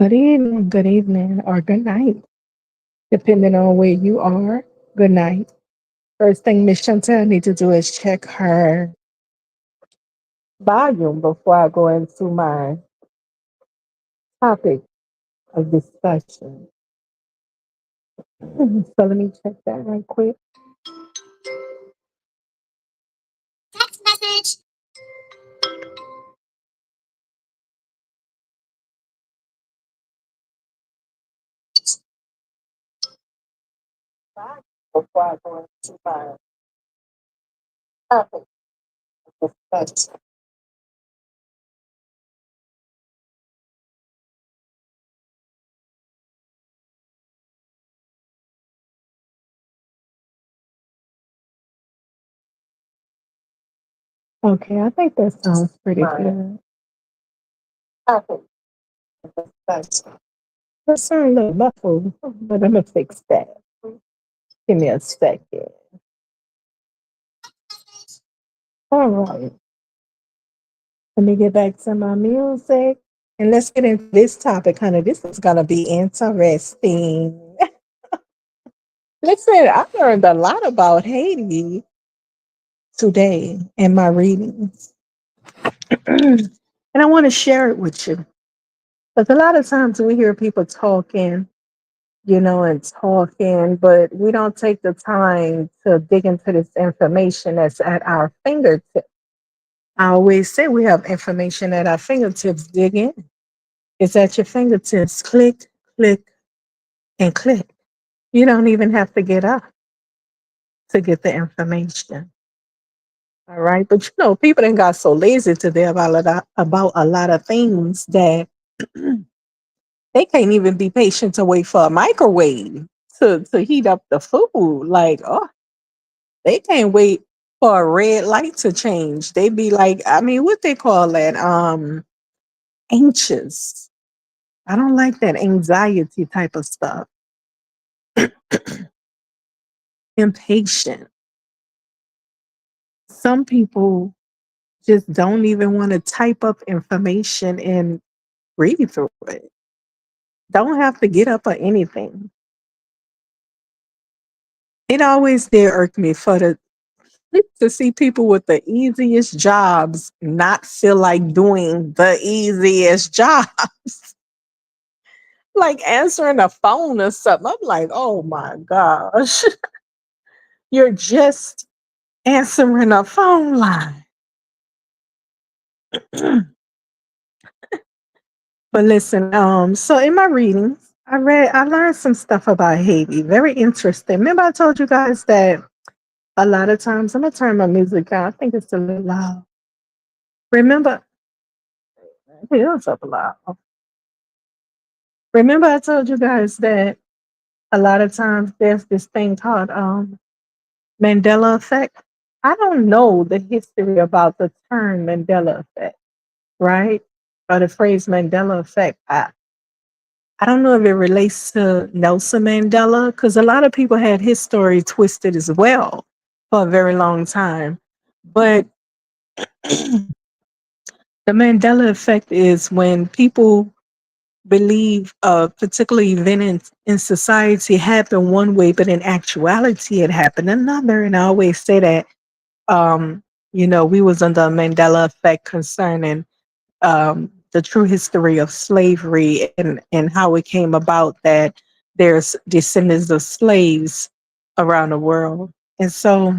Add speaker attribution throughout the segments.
Speaker 1: Good evening, or good night, depending on where you are. Good night. First thing Miss Chantel need to do is check her volume before I go into my topic of discussion. So let me check that right quick.
Speaker 2: Text message.
Speaker 1: Before I go into my topic of discussion. Okay, I think that sounds pretty good. Topic of discussion. That sounds a little muffled, but I'm gonna fix that. Give me a second. All right. Let me get back to my music and let's get into this topic, honey. This is going to be interesting. Listen, I learned a lot about Haiti today in my readings, and I want to share it with you. Because a lot of times we hear people talking, and talking, but we don't take the time to dig into this information that's at our fingertips. I always say we have information at our fingertips. Dig in. It's at your fingertips. Click, click, and click. You don't even have to get up to get the information. All right. But people then got so lazy today about a lot of things that they can't even be patient to wait for a microwave to heat up the food. Like, oh, they can't wait for a red light to change. They be like, I mean, what they call that? Anxious. I don't like that anxiety type of stuff. Impatient. Some people just don't even want to type up information and read through it. Don't have to get up or anything. It always did irk me for the to see people with the easiest jobs not feel like doing the easiest job, like answering a phone or something. I'm like, oh my gosh, you're just answering a phone line. But listen, so in my readings, I learned some stuff about Haiti. Very interesting. Remember I told you guys that a lot of times I'm gonna turn my music down. I think it's a little loud. Remember, it feels up loud. Remember I told you guys that a lot of times there's this thing called Mandela effect. I don't know the history about the term Mandela effect, right? Or the phrase Mandela effect. I don't know if it relates to Nelson Mandela, because a lot of people had his story twisted as well for a very long time. But the Mandela effect is when people believe a particular event in society happened one way, but in actuality it happened another. And I always say that, we was under a Mandela effect concerning the true history of slavery and how it came about that there's descendants of slaves around the world. And so,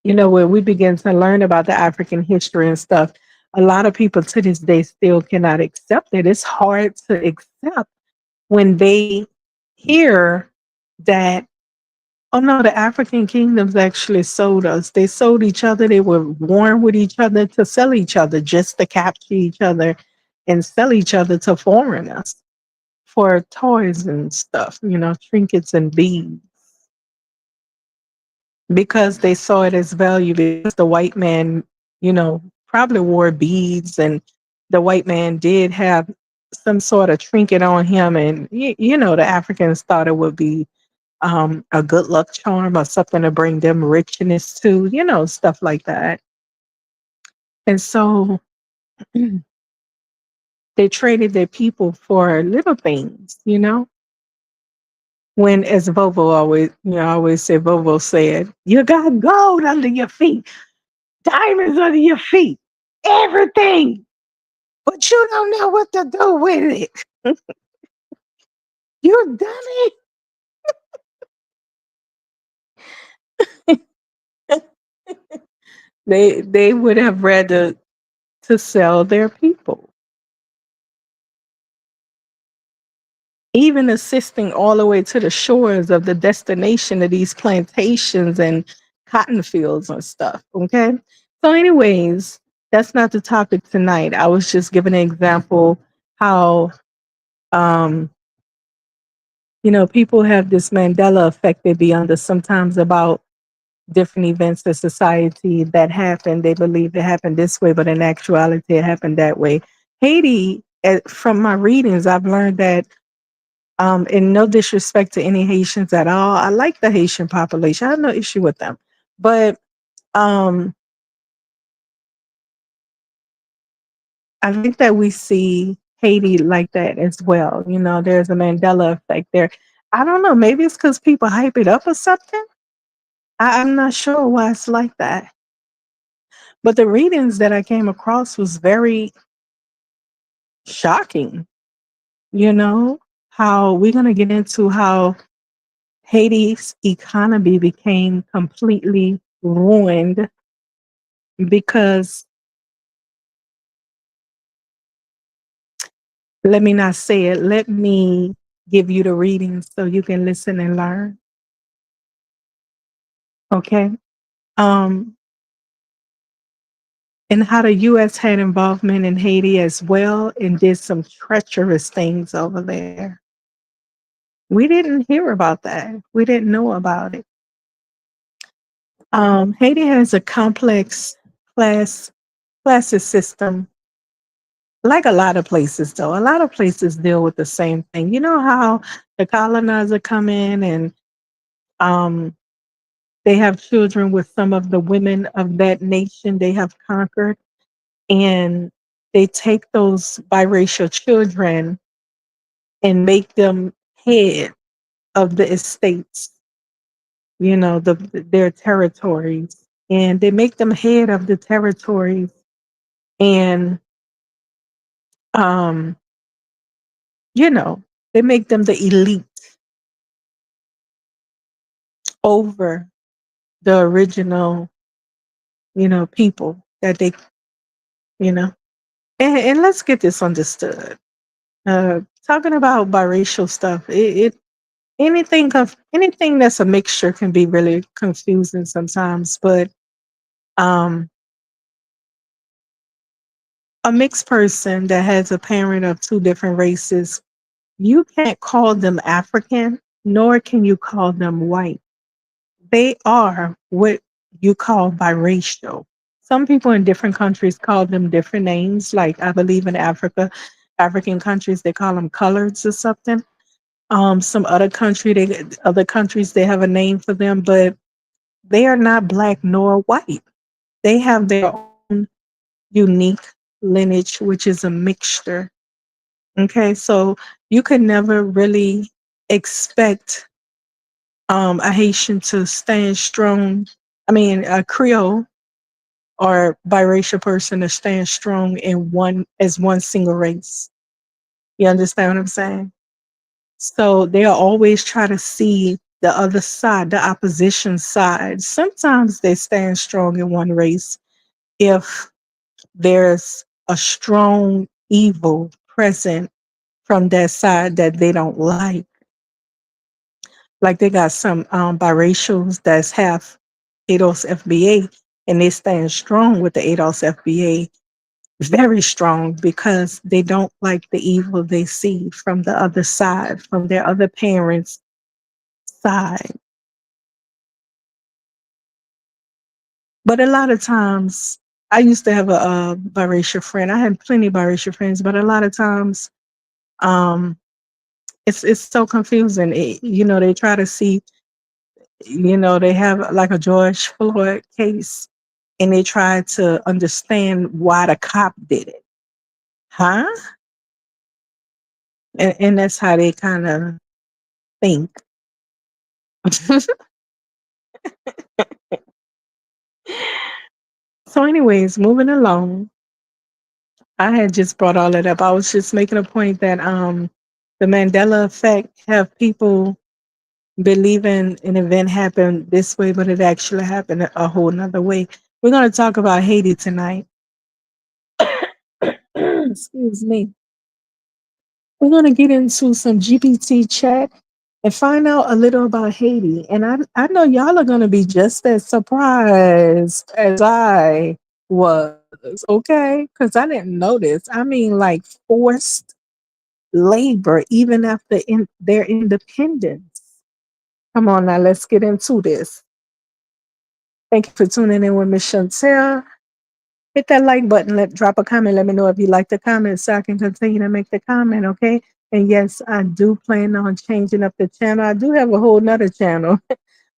Speaker 1: when we begin to learn about the African history and stuff, a lot of people to this day still cannot accept it. It's hard to accept when they hear that, oh no, the African kingdoms actually sold us. They sold each other. They were warring with each other to sell each other, just to capture each other and sell each other to foreigners for toys and stuff, trinkets and beads, because they saw it as value, because the white man, probably wore beads, and the white man did have some sort of trinket on him. And, the Africans thought it would be a good luck charm or something to bring them richness too, stuff like that. And so They traded their people for little things, you know? When, as Vovo always, I always say, Vovo said, you got gold under your feet, diamonds under your feet, everything, but you don't know what to do with it. You dummy. They would have rather to sell their people, even assisting all the way to the shores of the destination of these plantations and cotton fields and stuff. Okay. So, anyways, that's not the topic tonight. I was just giving an example how, um, people have this Mandela effect they be under sometimes about different events in society that happen. They believe it happened this way, but in actuality, it happened that way. Haiti, from my readings, I've learned that, and no disrespect to any Haitians at all, I like the Haitian population. I have no issue with them, but um, I think that we see Haiti like that as well. There's a Mandela effect there. I don't know. Maybe it's because people hype it up or something. I'm not sure why it's like that. But the readings that I came across was very shocking. How we're going to get into how Haiti's economy became completely ruined because, let me not say it, let me give you the readings so you can listen and learn. Okay. Um, and how the US had involvement in Haiti as well and did some treacherous things over there. We didn't hear about that. We didn't know about it. Haiti has a complex class classes system, like a lot of places, though. A lot of places deal with the same thing. You know how the colonizer come in and um, they have children with some of the women of that nation they have conquered, and they take those biracial children and make them head of the estates, their territories, and they make them head of the territories, and um, you know, they make them the elite over the original, people that they, you know. And let's get this understood. Talking about biracial stuff, anything that's a mixture can be really confusing sometimes. But um, a mixed person that has a parent of two different races, you can't call them African, nor can you call them white. They are what you call biracial. Some people in different countries call them different names. Like I believe in African countries, they call them coloreds or something. Some other countries, they have a name for them, but they are not black nor white. They have their own unique lineage, which is a mixture. Okay, so you can never really expect a Haitian to stand strong. I mean, a Creole or biracial person to stand strong in one single race. You understand what I'm saying? So they'll always try to see the other side, the opposition side. Sometimes they stand strong in one race if there's a strong evil present from that side that they don't like. Like they got some biracials that's half ADOS FBA, and they stand strong with the ADOS FBA, very strong, because they don't like the evil they see from the other side, from their other parents' side. But a lot of times, I used to have a biracial friend. I had plenty of biracial friends, but a lot of times, um, it's so confusing. They try to see, they have like a George Floyd case, and they try to understand why the cop did it. Huh? and that's how they kind of think. So, anyways, moving along, I had just brought all that up. I was just making a point that the Mandela effect have people believing an event happened this way, but it actually happened a whole nother way. We're going to talk about Haiti tonight. Excuse me. We're going to get into some GPT chat and find out a little about Haiti. And I know y'all are going to be just as surprised as I was, okay? Because I didn't notice. I mean, like forced labor, even after their independence. Come on now, let's get into this. Thank you for tuning in with Miss Chantel. Hit that like button. Drop a comment. Let me know if you like the comment so I can continue to make the comment. Okay. And yes, I do plan on changing up the channel. I do have a whole nother channel,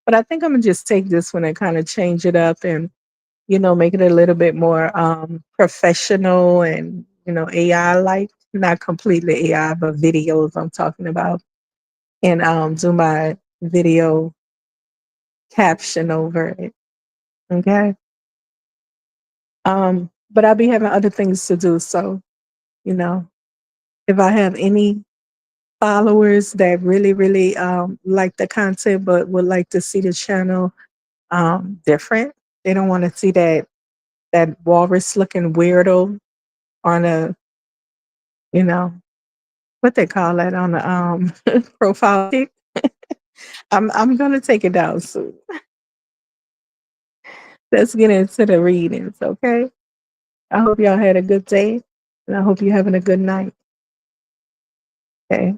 Speaker 1: but I think I'm gonna just take this one and kind of change it up and make it a little bit more professional and AI like, not completely AI, but videos I'm talking about, and do my video caption over it. Okay. But I'll be having other things to do. So, you know, if I have any followers that really, really like the content but would like to see the channel different, they don't want to see that walrus looking weirdo on a, you know, what they call that on the profile pic. I'm gonna take it down soon. Let's get into the readings, okay? I hope y'all had a good day and I hope you're having a good night. Okay.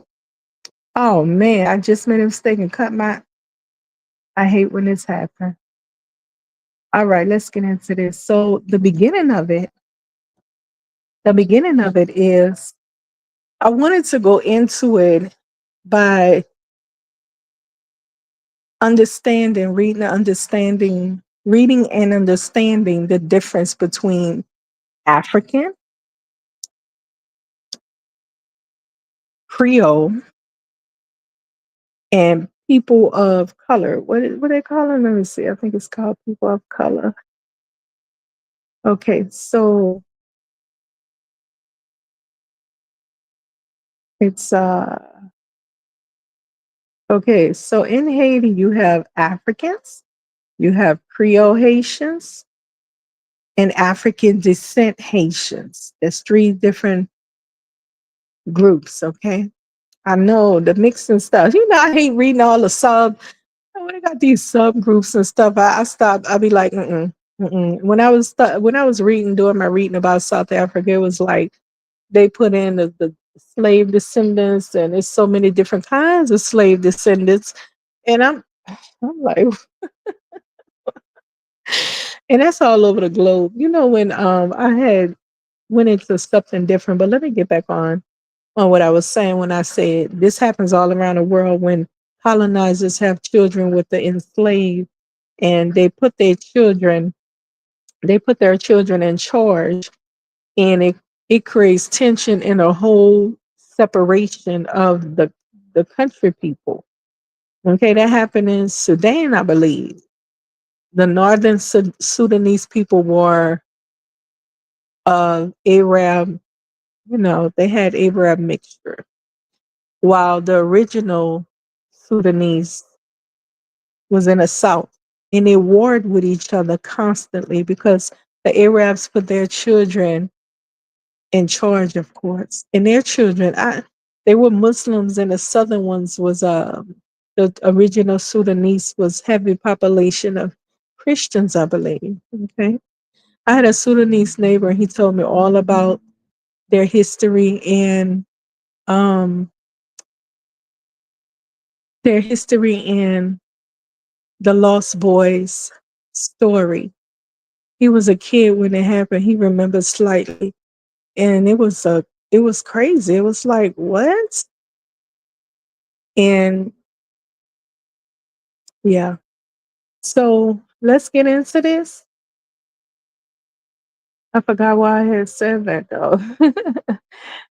Speaker 1: Oh man, I just made a mistake and cut my. I hate when this happens. All right, let's get into this. So the beginning of it is I wanted to go into it by reading and understanding the difference between African, Creole, and people of color. What they call them? Let me see. I think it's called people of color. Okay, so it's okay, so in Haiti you have Africans, you have Creole Haitians, and African descent Haitians. There's three different groups, okay? I know the mixing stuff. I hate reading all the when I got these subgroups and stuff, I stopped. I'd be like, mm-mm, mm-mm. When I was doing my reading about South Africa, it was like they put in the slave descendants, and there's so many different kinds of slave descendants, and I'm like, and that's all over the globe. When I had went into something different, but let me get back on what I was saying when I said this happens all around the world when colonizers have children with the enslaved, and they put their children in charge, and it creates tension and a whole separation of the country people. Okay, that happened in Sudan, I believe. The northern Sudanese people were Arab, they had Arab mixture, while the original Sudanese was in the south, and they warred with each other constantly because the Arabs put their children in charge, of course, and their children, they were Muslims, and the southern ones was the original Sudanese was heavy population of Christians, I believe. Okay, I had a Sudanese neighbor, and he told me all about their history and um and the Lost Boys story. He was a kid when it happened. He remembers slightly, and it was crazy. It was like what? And yeah. So let's get into this. I forgot why I had said that though.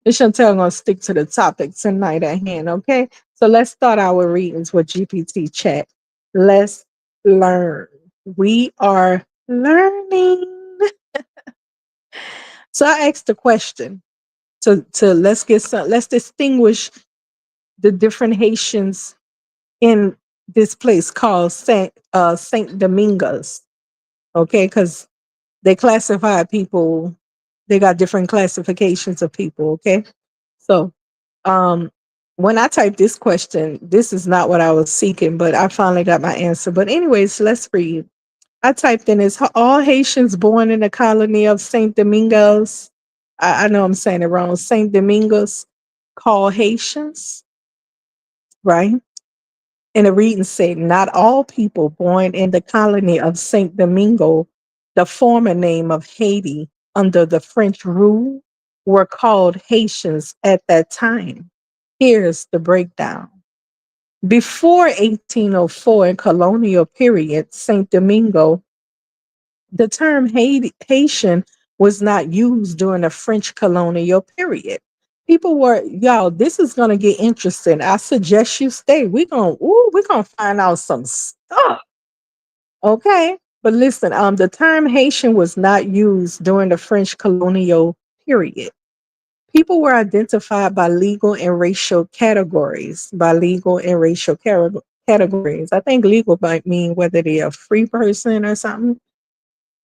Speaker 1: Miss Chantel gonna stick to the topic tonight at hand, okay? So let's start our readings with GPT chat. Let's learn. We are learning. So I asked the question to let's distinguish the different Haitians in this place called Saint Domingos. Okay, because they classify people, they got different classifications of people, okay? So um when I typed this question, this is not what I was seeking, but I finally got my answer. But anyways, let's read. I typed in, is all Haitians born in the colony of Saint Domingos? I know I'm saying it wrong. Saint Domingos called Haitians, right? And the reading said, not all people born in the colony of Saint Domingo, the former name of Haiti under the French rule, were called Haitians at that time. Here's the breakdown. Before 1804 in colonial period, Saint Domingo, the term Haitian was not used during the French colonial period. People were, y'all, this is gonna get interesting. I suggest you stay. We're gonna find out some stuff. Okay. But listen, the term Haitian was not used during the French colonial period. People were identified by legal and racial categories. By legal and racial categories. I think legal might mean whether they're a free person or something.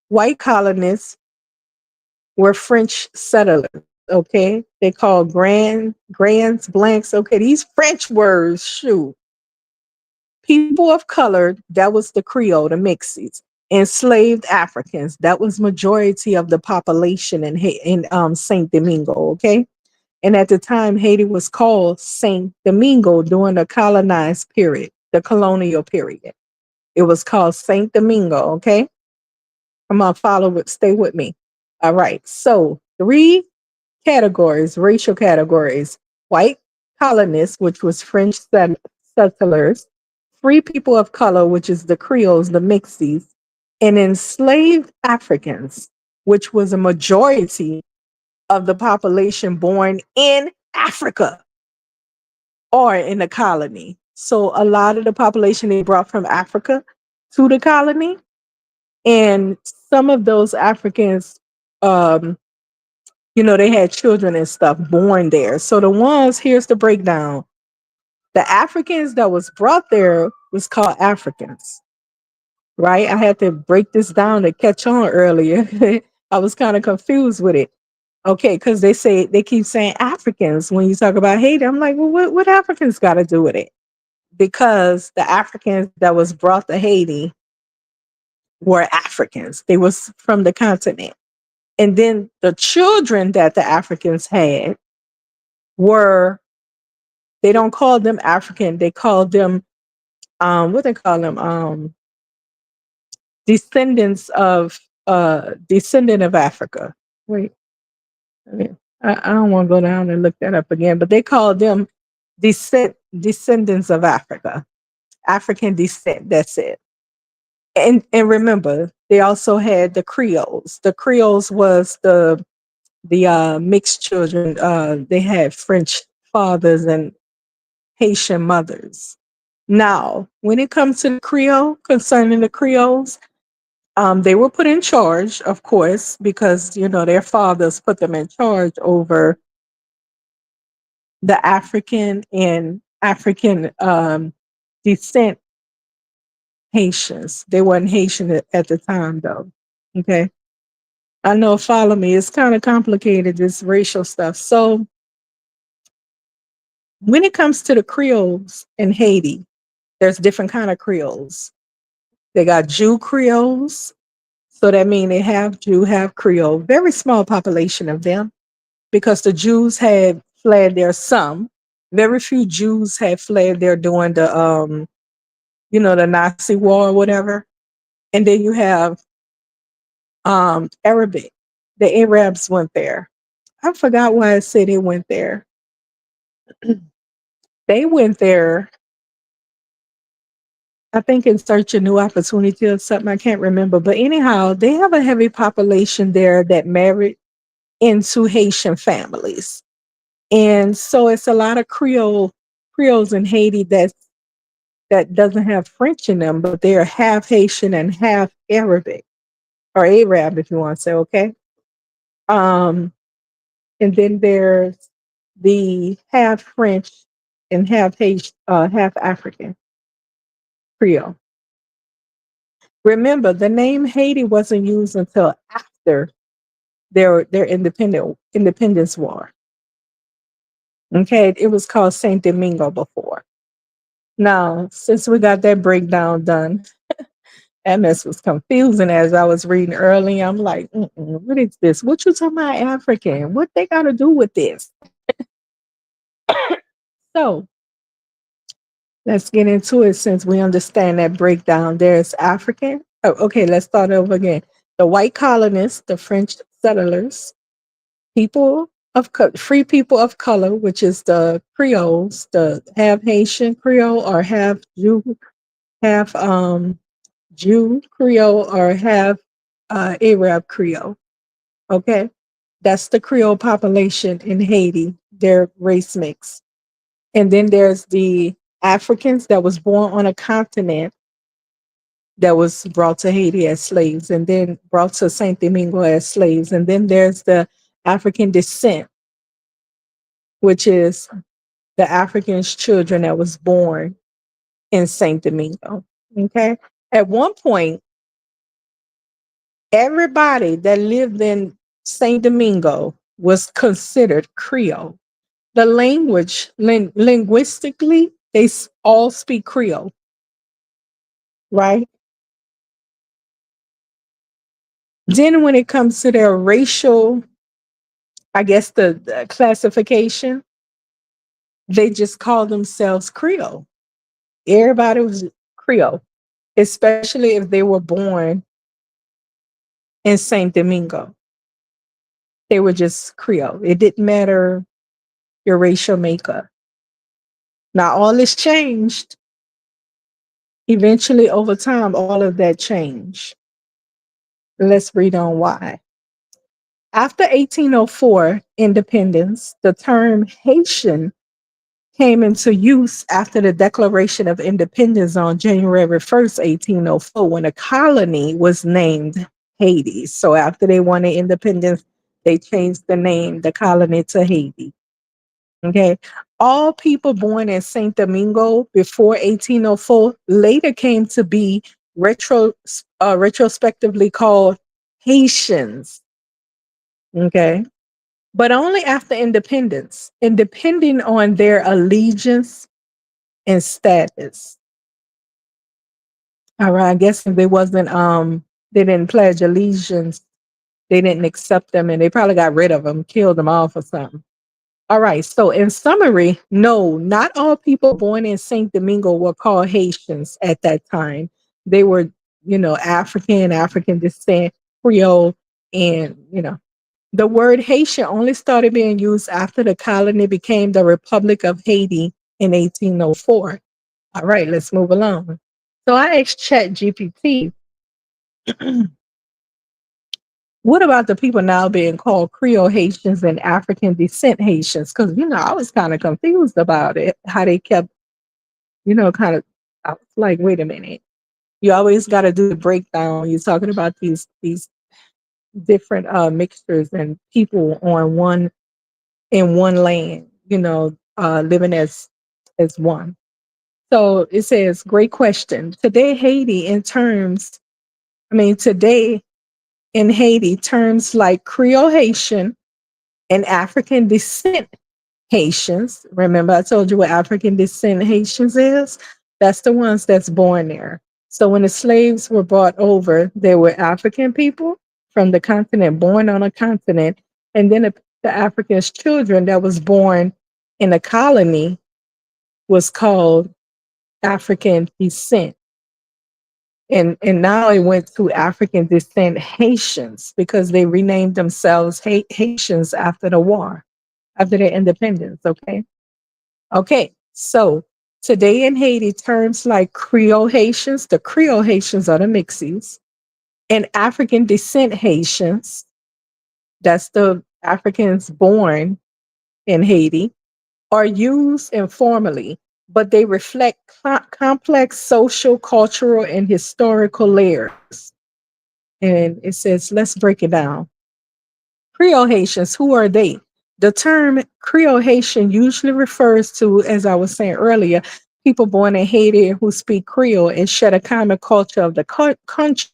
Speaker 1: White colonists were French settlers. Okay, they call grands blanks. Okay, these French words. Shoot, people of color. That was the Creole, the Mixies. Enslaved Africans. That was majority of the population in Saint Domingo. Okay, and at the time, Haiti was called Saint Domingo during the colonized period, the colonial period. It was called Saint Domingo. Okay, come on, follow it. Stay with me. All right. So three categories, racial categories: white colonists, which was French settlers; free people of color, which is the Creoles, the Mixies; and enslaved Africans, which was a majority of the population born in Africa or in the colony. So a lot of the population they brought from Africa to the colony, and some of those Africans, um, they had children and stuff born there. So the ones, here's the breakdown. The Africans that was brought there was called Africans, right? I had to break this down to catch on earlier. I was kind of confused with it. Okay, because they keep saying Africans when you talk about Haiti. I'm like, well, what Africans got to do with it? Because the Africans that was brought to Haiti were Africans. They was from the continent. And then the children that the Africans had were, they don't call them African, they call them what they call them, descendants of descendant of Africa. Wait, I mean, I don't want to go down and look that up again, but they call them descendants of Africa, African descent. That's it. And remember, they also had the Creoles. The Creoles was the mixed children. They had French fathers and Haitian mothers. Now, when it comes to the Creole, concerning the Creoles, they were put in charge, of course, because their fathers put them in charge over the African and African descent Haitians. They weren't Haitian at the time, though. Okay, I know. Follow me. It's kind of complicated, this racial stuff. So when it comes to the Creoles in Haiti, there's different kind of Creoles. They got Jew Creoles, so that means they have Jew, have Creole. Very small population of them because the Jews had fled there. Some, very few Jews had fled there during the Nazi war or whatever. And then you have Arabic. The Arabs went there. I forgot why I said they went there. They went there. I think in search of new opportunity or something. I can't remember. But anyhow, they have a heavy population there that married into Haitian families. And so it's a lot of Creoles in Haiti that doesn't have French in them, but they are half Haitian and half Arabic or Arab, if you want to say, okay. Um, and then there's the half French and half African Creole. Remember, the name Haiti wasn't used until after their independence war. Okay, it was called Saint Domingo before. Now, since we got that breakdown done, that mess was confusing as I was reading early. I'm like, what is this? What you talking about African? What they got to do with this? So let's get into it since we understand that breakdown. There's African. Oh, okay, let's start over again. The white colonists, the French settlers, free people of color, which is the Creoles, the half Haitian Creole or half Jew Creole or half Arab Creole. Okay, that's the Creole population in Haiti. Their race mix, and then there's the Africans that was born on a continent that was brought to Haiti as slaves, and then brought to Saint Domingo as slaves, and then there's the African descent, which is the African's children that was born in Saint Domingo. Okay. At one point, everybody that lived in Saint Domingo was considered Creole. The language, linguistically, all speak Creole, right? Then, when it comes to their racial, I guess the classification, they just call themselves Creole. Everybody was Creole, especially if they were born in Saint Domingo. They were just Creole. It didn't matter your racial makeup. Now, all this changed. Eventually, over time, all of that changed. Let's read on why. After 1804 independence, the term Haitian came into use after the Declaration of Independence on January 1st, 1804, when a colony was named Haiti. So after they won their independence, they changed the colony to Haiti. Okay. All people born in Saint Domingo before 1804 later came to be retrospectively called Haitians. Okay. But only after independence, and depending on their allegiance and status. All right. I guess if they didn't pledge allegiance, they didn't accept them and they probably got rid of them, killed them off or something. All right. So, in summary, no, not all people born in Saint Domingo were called Haitians at that time. They were, African descent, Creole, and, the word Haitian only started being used after the colony became the Republic of Haiti in 1804. All right, let's move along. So, I asked Chat GPT, what about the people now being called Creole Haitians and African descent Haitians? Because, I was kind of confused about it, how they kept, kind of, I was like, wait a minute. You always got to do the breakdown. You're talking about these different mixtures and people in one land, living as one. So it says, great question. Today in Haiti, terms like Creole Haitian and African descent Haitians. Remember, I told you what African descent Haitians is? That's the ones that's born there. So when the slaves were brought over, they were African people from the continent, born on a continent. And then the African's children that was born in a colony was called African descent. And now it went to African descent Haitians because they renamed themselves Haitians after the war, after their independence. Okay. Okay. So Today in Haiti, terms like Creole Haitians, the Creole Haitians are the Mixies, and African descent Haitians, that's the Africans born in Haiti, are used informally, but they reflect complex social, cultural, and historical layers. And it says, let's break it down. Creole Haitians, who are they? The term Creole Haitian usually refers to, as I was saying earlier, people born in Haiti who speak Creole and share a common culture of the country.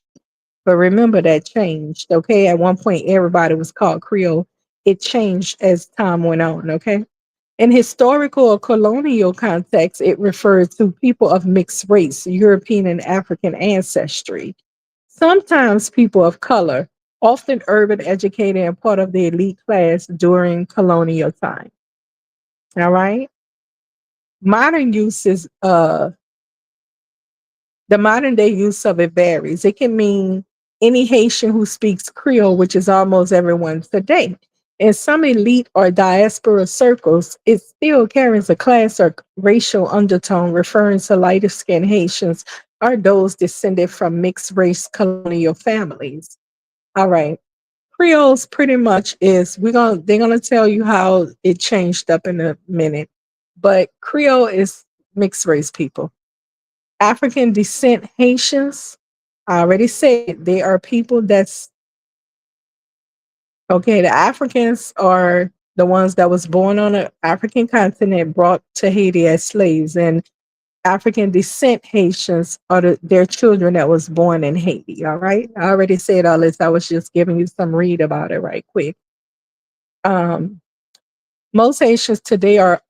Speaker 1: But remember that changed, okay? At one point, everybody was called Creole. It changed as time went on, okay? In historical or colonial context, it refers to people of mixed race, European and African ancestry. Sometimes people of color, often urban, educated, and part of the elite class during colonial time. All right. Modern use is the modern day use of it varies. It can mean any Haitian who speaks Creole, which is almost everyone today. In some elite or diaspora circles, it still carries a class or racial undertone, referring to lighter skinned Haitians or those descended from mixed race colonial families. All right. Creoles pretty much is they're gonna tell you how it changed up in a minute. But Creole is mixed race people. African descent Haitians, I already said they are people that's okay. The Africans are the ones that was born on the African continent, brought to Haiti as slaves, and African descent Haitians are their children that was born in Haiti. All right, I already said all this. I was just giving you some read about it right quick. Um, most Haitians today are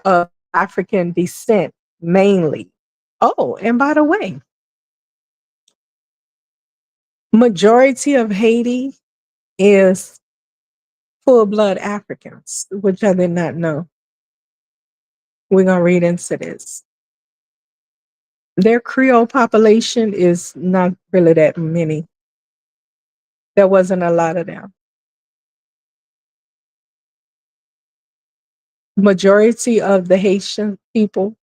Speaker 1: of African descent mainly. Oh, and by the way, majority of Haiti is full blood Africans, which I did not know. We're gonna read into this. Their Creole population is not really that many. There wasn't a lot of them. Majority of the Haitian people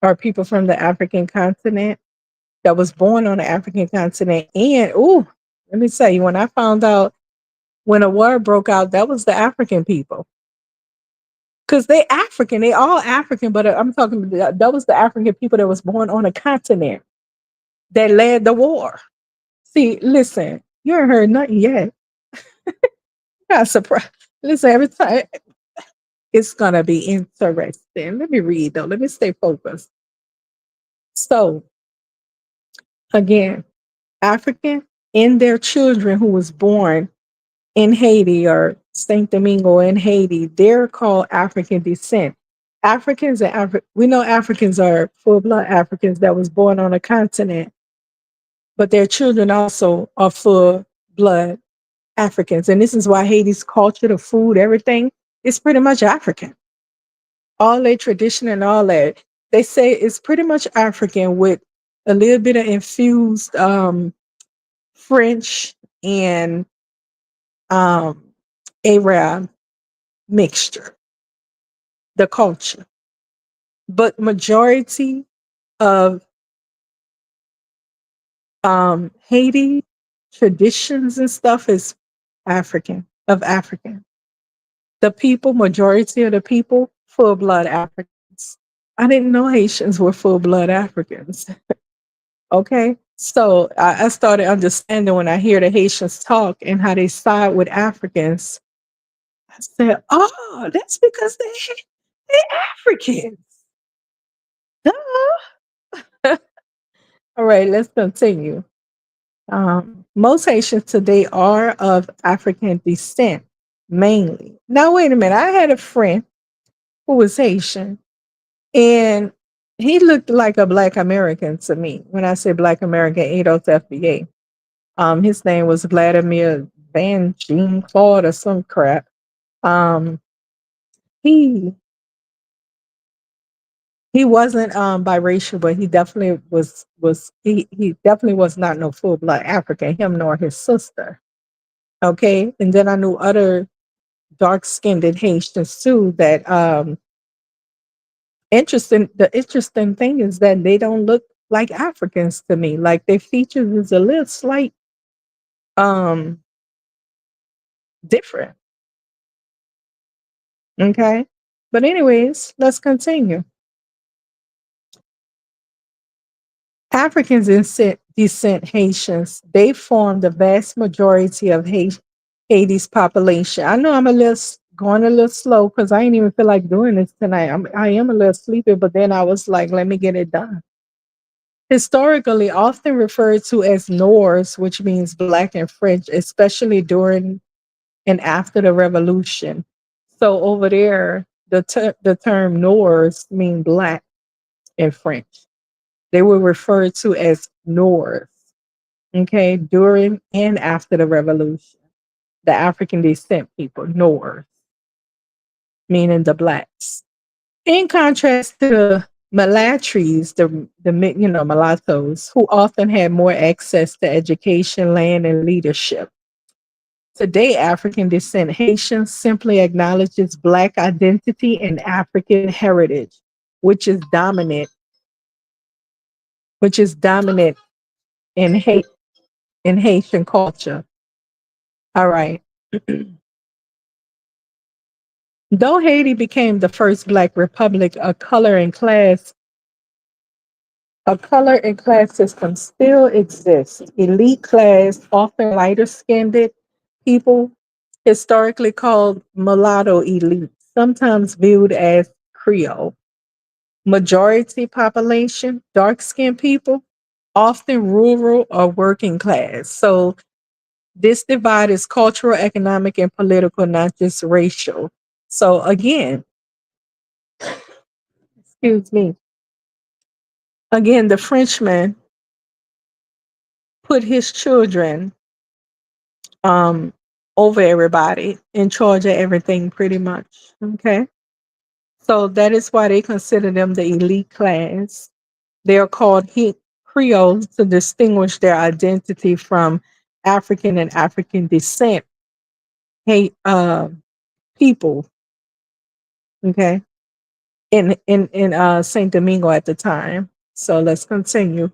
Speaker 1: are people from the African continent that was born on the African continent. And oh, let me tell you, when I found out when a war broke out, that was the African people. Because they African, they all African, but I'm talking that was the African people that was born on a continent that led the war. See, listen, you ain't heard nothing yet. Not surprised. Listen, every time it's gonna be interesting. Let me read though. Let me stay focused. So again, African and their children who was born in Haiti or Saint Domingo in Haiti, they're called African descent. Africans and we know Africans are full blood Africans that was born on a continent, but their children also are full blood Africans. And this is why Haiti's culture, the food, everything is pretty much African. All their tradition and all that. They say it's pretty much African with a little bit of infused French and um, Arab mixture, the culture. But majority of Haiti traditions and stuff is African, of African. The people, majority of the people, full blood Africans. I didn't know Haitians were full blood Africans. Okay. So I started understanding when I hear the Haitians talk and how they side with Africans. I said, oh, that's because they're Africans. Duh. All right, let's continue. Most Haitians today are of African descent, mainly. Now, wait a minute. I had a friend who was Haitian, and he looked like a Black American to me. When I say Black American, ADOS FBA. His name was Vladimir Van Jean Claude or some crap. Um, he he wasn't biracial, but he definitely was he definitely was not no full blood African. Him nor his sister. Okay, and then I knew other dark skinned Haitians too that The interesting thing is that they don't look like Africans to me. Like their features is a little slight um different. Okay. But anyways, let's continue. Africans descent Haitians, they form the vast majority of Haiti's population. I know I'm going a little slow because I didn't even feel like doing this tonight. I am a little sleepy, but then I was like, let me get it done. Historically, often referred to as Noirs, which means black in French, especially during and after the revolution. So over there, the term Noirs mean black in French. They were referred to as Noirs, okay, during and after the revolution. The African descent people, Noirs, meaning the blacks. In contrast to the mulattoes, mulattoes, who often had more access to education, land, and leadership. Today, African descent Haitians simply acknowledges Black identity and African heritage, which is dominant, which is dominant in in Haitian culture. All right. Though Haiti became the first Black republic, a color and class system still exists. Elite class, often lighter skinned people, historically called mulatto elite, sometimes viewed as Creole. Majority population, dark skinned people, often rural or working class. So this divide is cultural, economic, and political, not just racial. So again, excuse me, again, the Frenchman put his children um over everybody, in charge of everything pretty much. Okay. So that is why they consider them the elite class. They are called Creoles to distinguish their identity from African and African descent hey, people. Okay. In Saint Domingo at the time. So let's continue.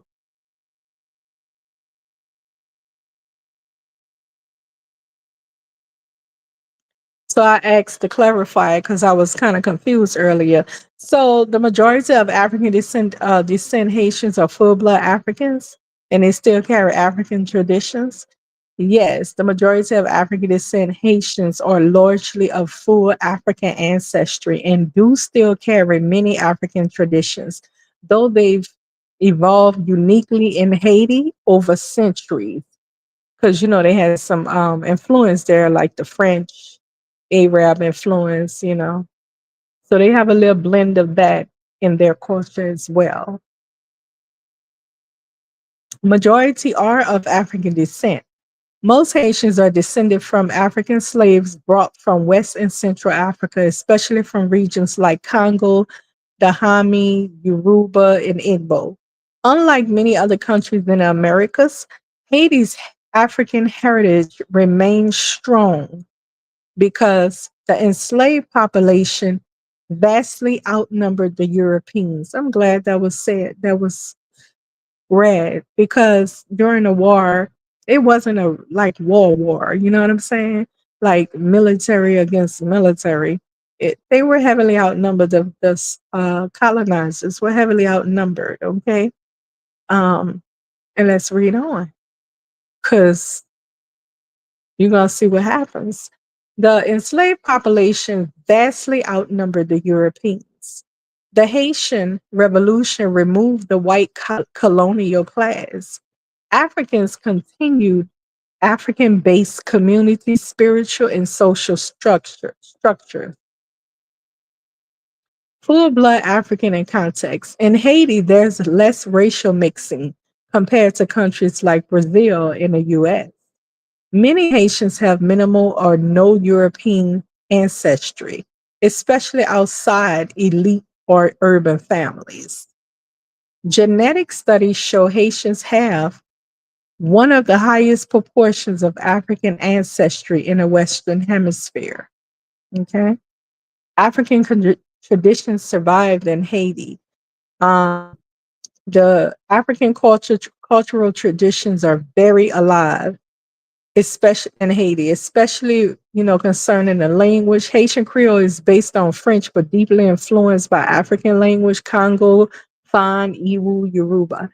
Speaker 1: So I asked to clarify because I was kind of confused earlier. So the majority of African descent Haitians are full blood Africans, and they still carry African traditions. Yes, the majority of African descent Haitians are largely of full African ancestry and do still carry many African traditions, though they've evolved uniquely in Haiti over centuries. Because they had some influence there, like the French, Arab influence. So they have a little blend of that in their culture as well. Majority are of African descent. Most Haitians are descended from African slaves brought from West and Central Africa, especially from regions like Congo, Dahomey, Yoruba, and Igbo. Unlike many other countries in the Americas, Haiti's African heritage remains strong because the enslaved population vastly outnumbered the Europeans. I'm glad that was said, that was read, because during the war, it wasn't a like war, you know what I'm saying? Like military against military. They were heavily outnumbered. The colonizers were heavily outnumbered. Okay, and let's read on because you're gonna see what happens. The enslaved population vastly outnumbered the Europeans. The Haitian Revolution removed the white colonial class. Africans continued African based community, spiritual, and social structure. Full blood African in context. In Haiti, there's less racial mixing compared to countries like Brazil and the US. Many Haitians have minimal or no European ancestry, especially outside elite or urban families. Genetic studies show Haitians have one of the highest proportions of African ancestry in the Western Hemisphere. Okay. African traditions survived in Haiti. Um, the African cultural traditions are very alive, especially in Haiti, especially, concerning the language. Haitian Creole is based on French, but deeply influenced by African language, Congo, Fan, Iwu, Yoruba.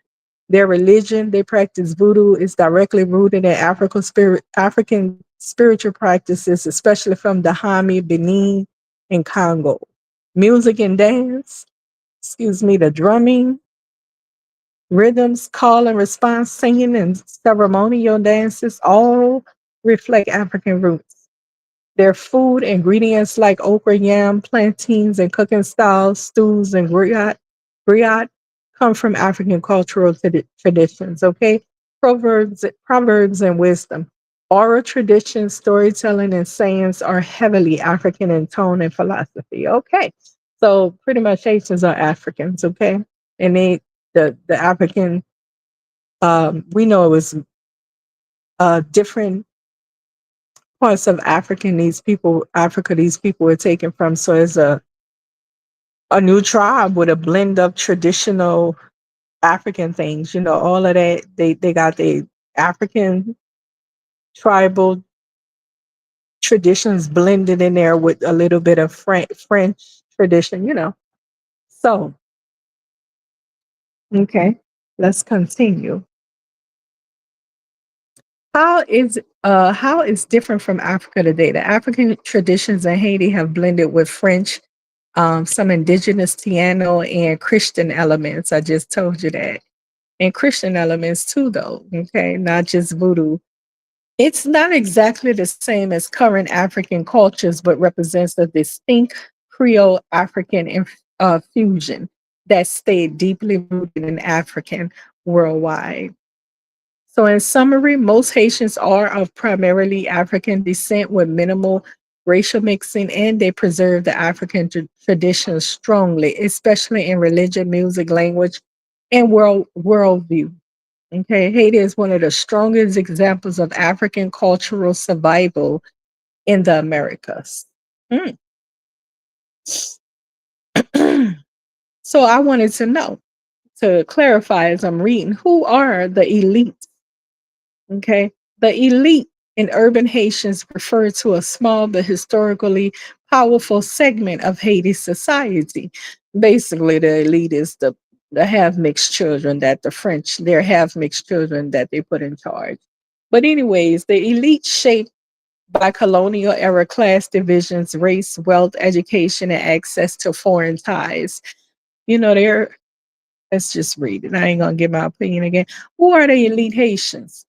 Speaker 1: Their religion, they practice voodoo, is directly rooted in African spiritual practices, especially from Dahomey, Benin, and Congo. Music and dance, the drumming, rhythms, call and response, singing, and ceremonial dances all reflect African roots. Their food ingredients like okra, yam, plantains, and cooking styles, stews, and griot come from African cultural traditions. Okay, proverbs, and wisdom. Oral traditions, storytelling, and sayings are heavily African in tone and philosophy. Okay, so pretty much Haitians are Africans. Okay, and the African, we know it was different parts of Africa these people were taken from. So it's a new tribe with a blend of traditional African things, all of that. They got the African tribal traditions blended in there with a little bit of French tradition. So, okay, let's continue. How is different from Africa today? The African traditions in Haiti have blended with French, some indigenous Tiano and Christian elements. I just told you that. And Christian elements too, though. Okay, not just voodoo. It's not exactly the same as current African cultures, but represents a distinct Creole African fusion that stayed deeply rooted in African worldwide. So, in summary, most Haitians are of primarily African descent with minimal racial mixing, and they preserve the African traditions strongly, especially in religion, music, language, and worldview. Okay, Haiti is one of the strongest examples of African cultural survival in the Americas. Mm. So, I wanted to know, to clarify as I'm reading, who are the elite? Okay. The elite in urban Haitians refer to a small but historically powerful segment of Haiti's society. Basically, the elite is the half mixed children that they're half mixed children that they put in charge. But, anyways, the elite shaped by colonial era class divisions, race, wealth, education, and access to foreign ties. Let's just read it. I ain't going to give my opinion again. Who are the elite Haitians?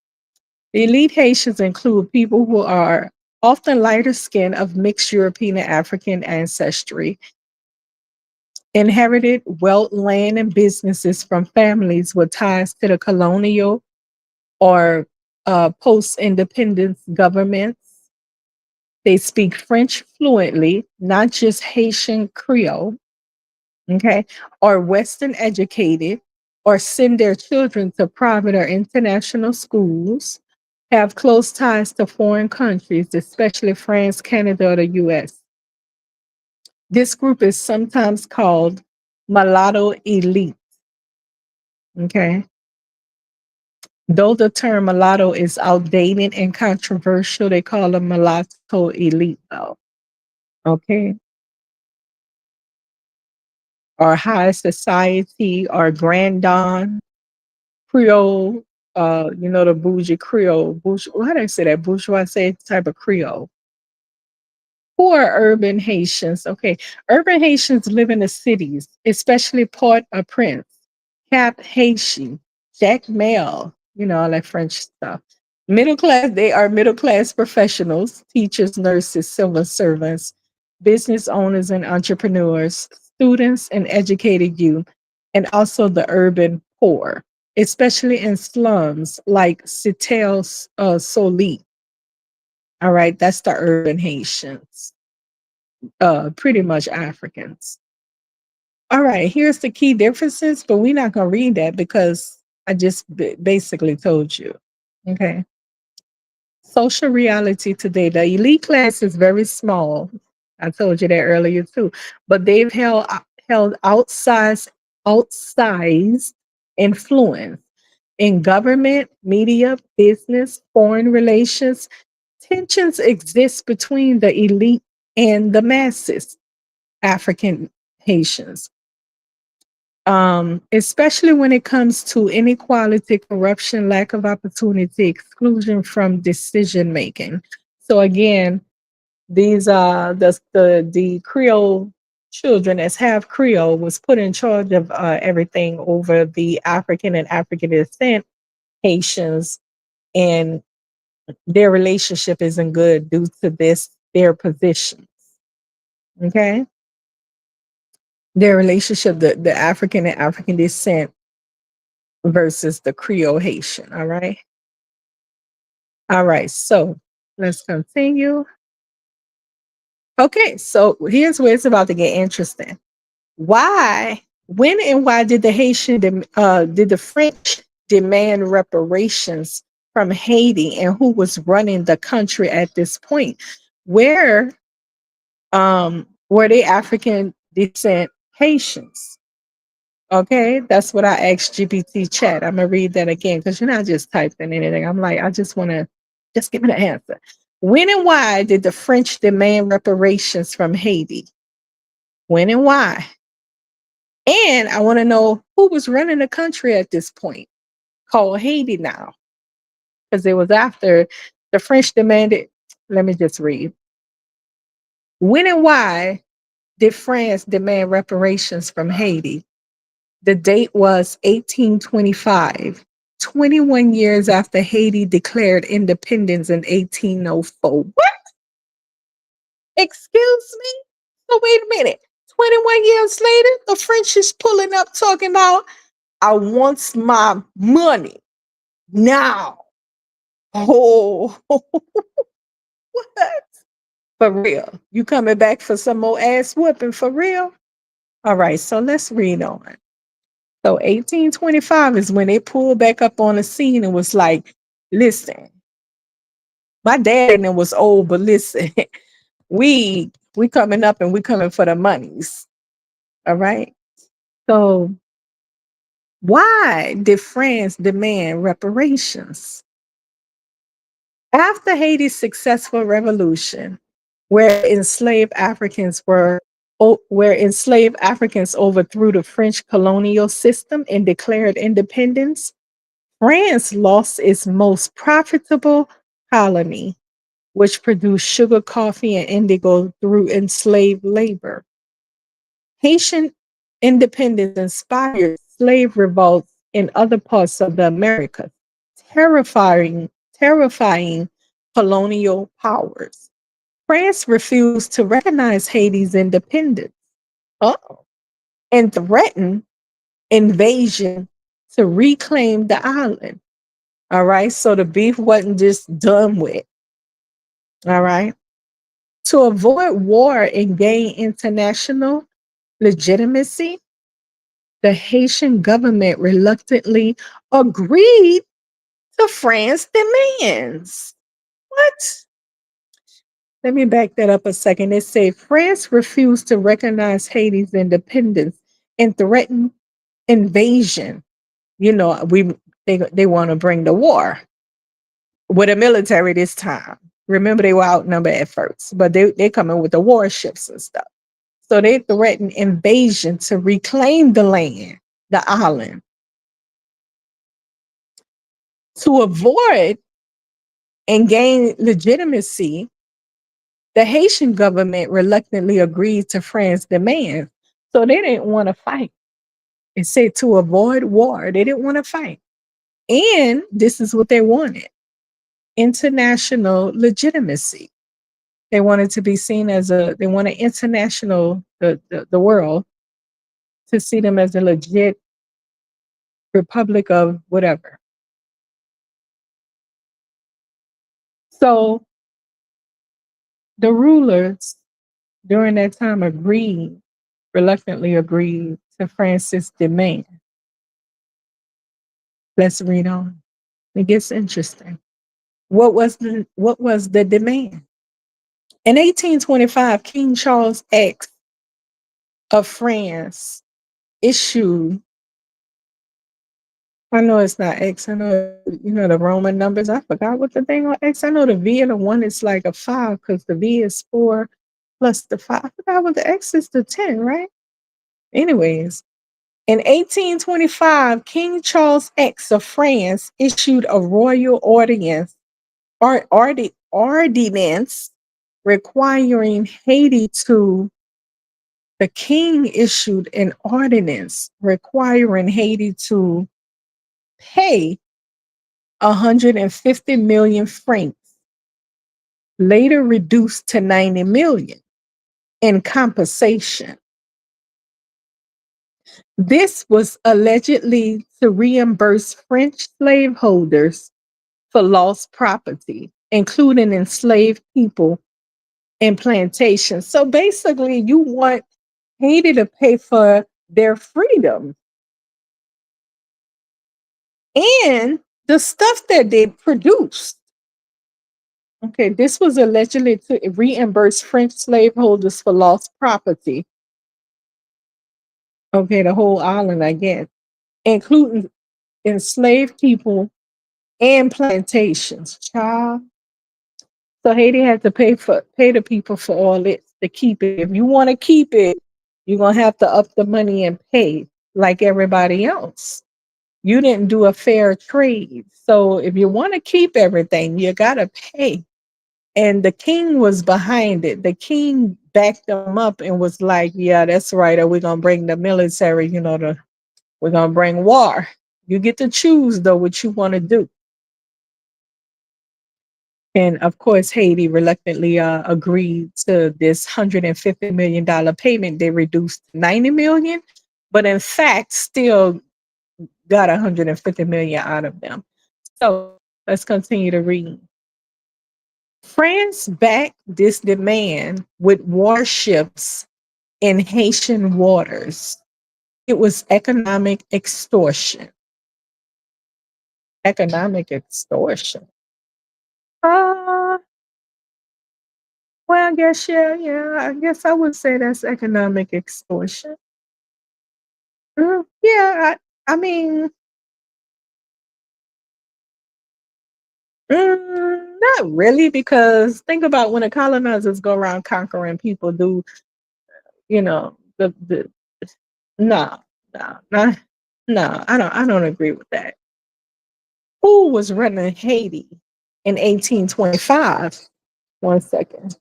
Speaker 1: The elite Haitians include people who are often lighter skinned of mixed European and African ancestry, inherited wealth, land, and businesses from families with ties to the colonial or post independence governments. They speak French fluently, not just Haitian Creole, okay, are Western educated, or send their children to private or international schools, have close ties to foreign countries, especially France, Canada, or the US. This group is sometimes called mulatto elite. Okay. Though the term mulatto is outdated and controversial, they call them mulatto elite, though. Okay. Or high society or grandon Creole, the bougie Creole, how do I say that? Bourgeois type of Creole. Who are urban Haitians? Okay, urban Haitians live in the cities, especially Port-au-Prince, Cap Haiti, Jack Mel, all that French stuff. Middle class, they are middle class professionals, teachers, nurses, civil servants, business owners and entrepreneurs, students and educated youth, and also the urban poor, especially in slums like Citel Soli. All right, that's the urban Haitians, pretty much Africans. All right, here's the key differences, but we're not going to read that because I just basically told you. Okay. Social reality today. The elite class is very small. I told you that earlier too. But they've held outsized influence in government, media, business, foreign relations. Tensions exist between the elite and the masses, African Haitians, especially when it comes to inequality, corruption, lack of opportunity, exclusion from decision making. So again, these are the Creole children as half Creole was put in charge of everything over the African and African descent Haitians, and their relationship isn't good due to this their positions. Okay, their relationship, the African and African descent versus the Creole Haitian. All right. So let's continue. Okay, so here's where it's about to get interesting. Why, when, and why did did the French demand reparations from Haiti, and who was running the country at this point? Where were they African descent Haitians? Okay, that's what I asked GPT chat. I'm gonna read that again because you're not just typing anything. I'm like, I just want to just give me the answer. When and why did the French demand reparations from Haiti? When and why? And I want to know who was running the country at this point, called Haiti now, because it was after the French demanded. Let me just read. When and why did France demand reparations from Haiti? The date was 1825, 21 years after Haiti declared independence in 1804. What? Excuse me? So wait a minute. 21 years later, the French is pulling up talking about, I want my money now. Oh, what? For real. You coming back for some more ass whooping for real? All right, so let's read on. So 1825 is when they pulled back up on the scene and was like, listen, my dad and them was old, but listen, we coming up and we coming for the monies. All right. So why did France demand reparations? After Haiti's successful revolution, where enslaved Africans were where enslaved Africans overthrew the French colonial system and declared independence, France lost its most profitable colony, which produced sugar, coffee, and indigo through enslaved labor. Haitian independence inspired slave revolts in other parts of the Americas, terrifying colonial powers. France refused to recognize Haiti's independence, uh-oh, and threatened invasion to reclaim the island. All right. So the beef wasn't just done with. All right. To avoid war and gain international legitimacy, the Haitian government reluctantly agreed to France's demands. What? Let me back that up a second. It said France refused to recognize Haiti's independence and threatened invasion. You know, they want to bring the war with the military this time. Remember, they were outnumbered at first, but they coming with the warships and stuff. So they threatened invasion to reclaim the land, the island. To avoid and gain legitimacy, the Haitian government reluctantly agreed to France's demands. So they didn't want to fight. It said to avoid war. They didn't want to fight. And this is what they wanted: international legitimacy. They wanted to be seen as they wanted international, the world to see them as a legit republic of whatever. So the rulers during that time reluctantly agreed to Francis' demand. Let's read on. It gets interesting. What was the demand? In 1825, King Charles X of France issued, I know it's not X, I know, the Roman numbers. I forgot what the thing on X. I know the V and the one is like a five because the V is four plus the five. I forgot what the X is, the 10, right? Anyways, in 1825, King Charles X of France issued a royal ordinance requiring Haiti to, the king issued an ordinance requiring Haiti to pay 150 million francs, later reduced to 90 million in compensation. This was allegedly to reimburse French slaveholders for lost property, including enslaved people and plantations. So basically, you want Haiti to pay for their freedom and the stuff that they produced. Okay, this was allegedly to reimburse French slaveholders for lost property. Okay, the whole island, I guess, including enslaved people and plantations. Child. So Haiti had to pay the people for all this to keep it. If you want to keep it, you're gonna have to up the money and pay like everybody else. You didn't do a fair trade. So if you want to keep everything, you gotta pay. And the king was behind it. The king backed them up and was like, yeah, that's right. Or we're gonna bring the military, we're gonna bring war. You get to choose though what you want to do. And of course, Haiti reluctantly agreed to this $150 million payment. They reduced to 90 million, but in fact, still got 150 million out of them. So let's continue to read. France backed this demand with warships in Haitian waters. It was economic extortion. Economic extortion. Uh, well, I guess, yeah, I guess I would say that's economic extortion. Yeah, I mean, not really, because think about when the colonizers go around conquering people, the no, no, no, no, I don't agree with that. Who was running Haiti in 1825? One second.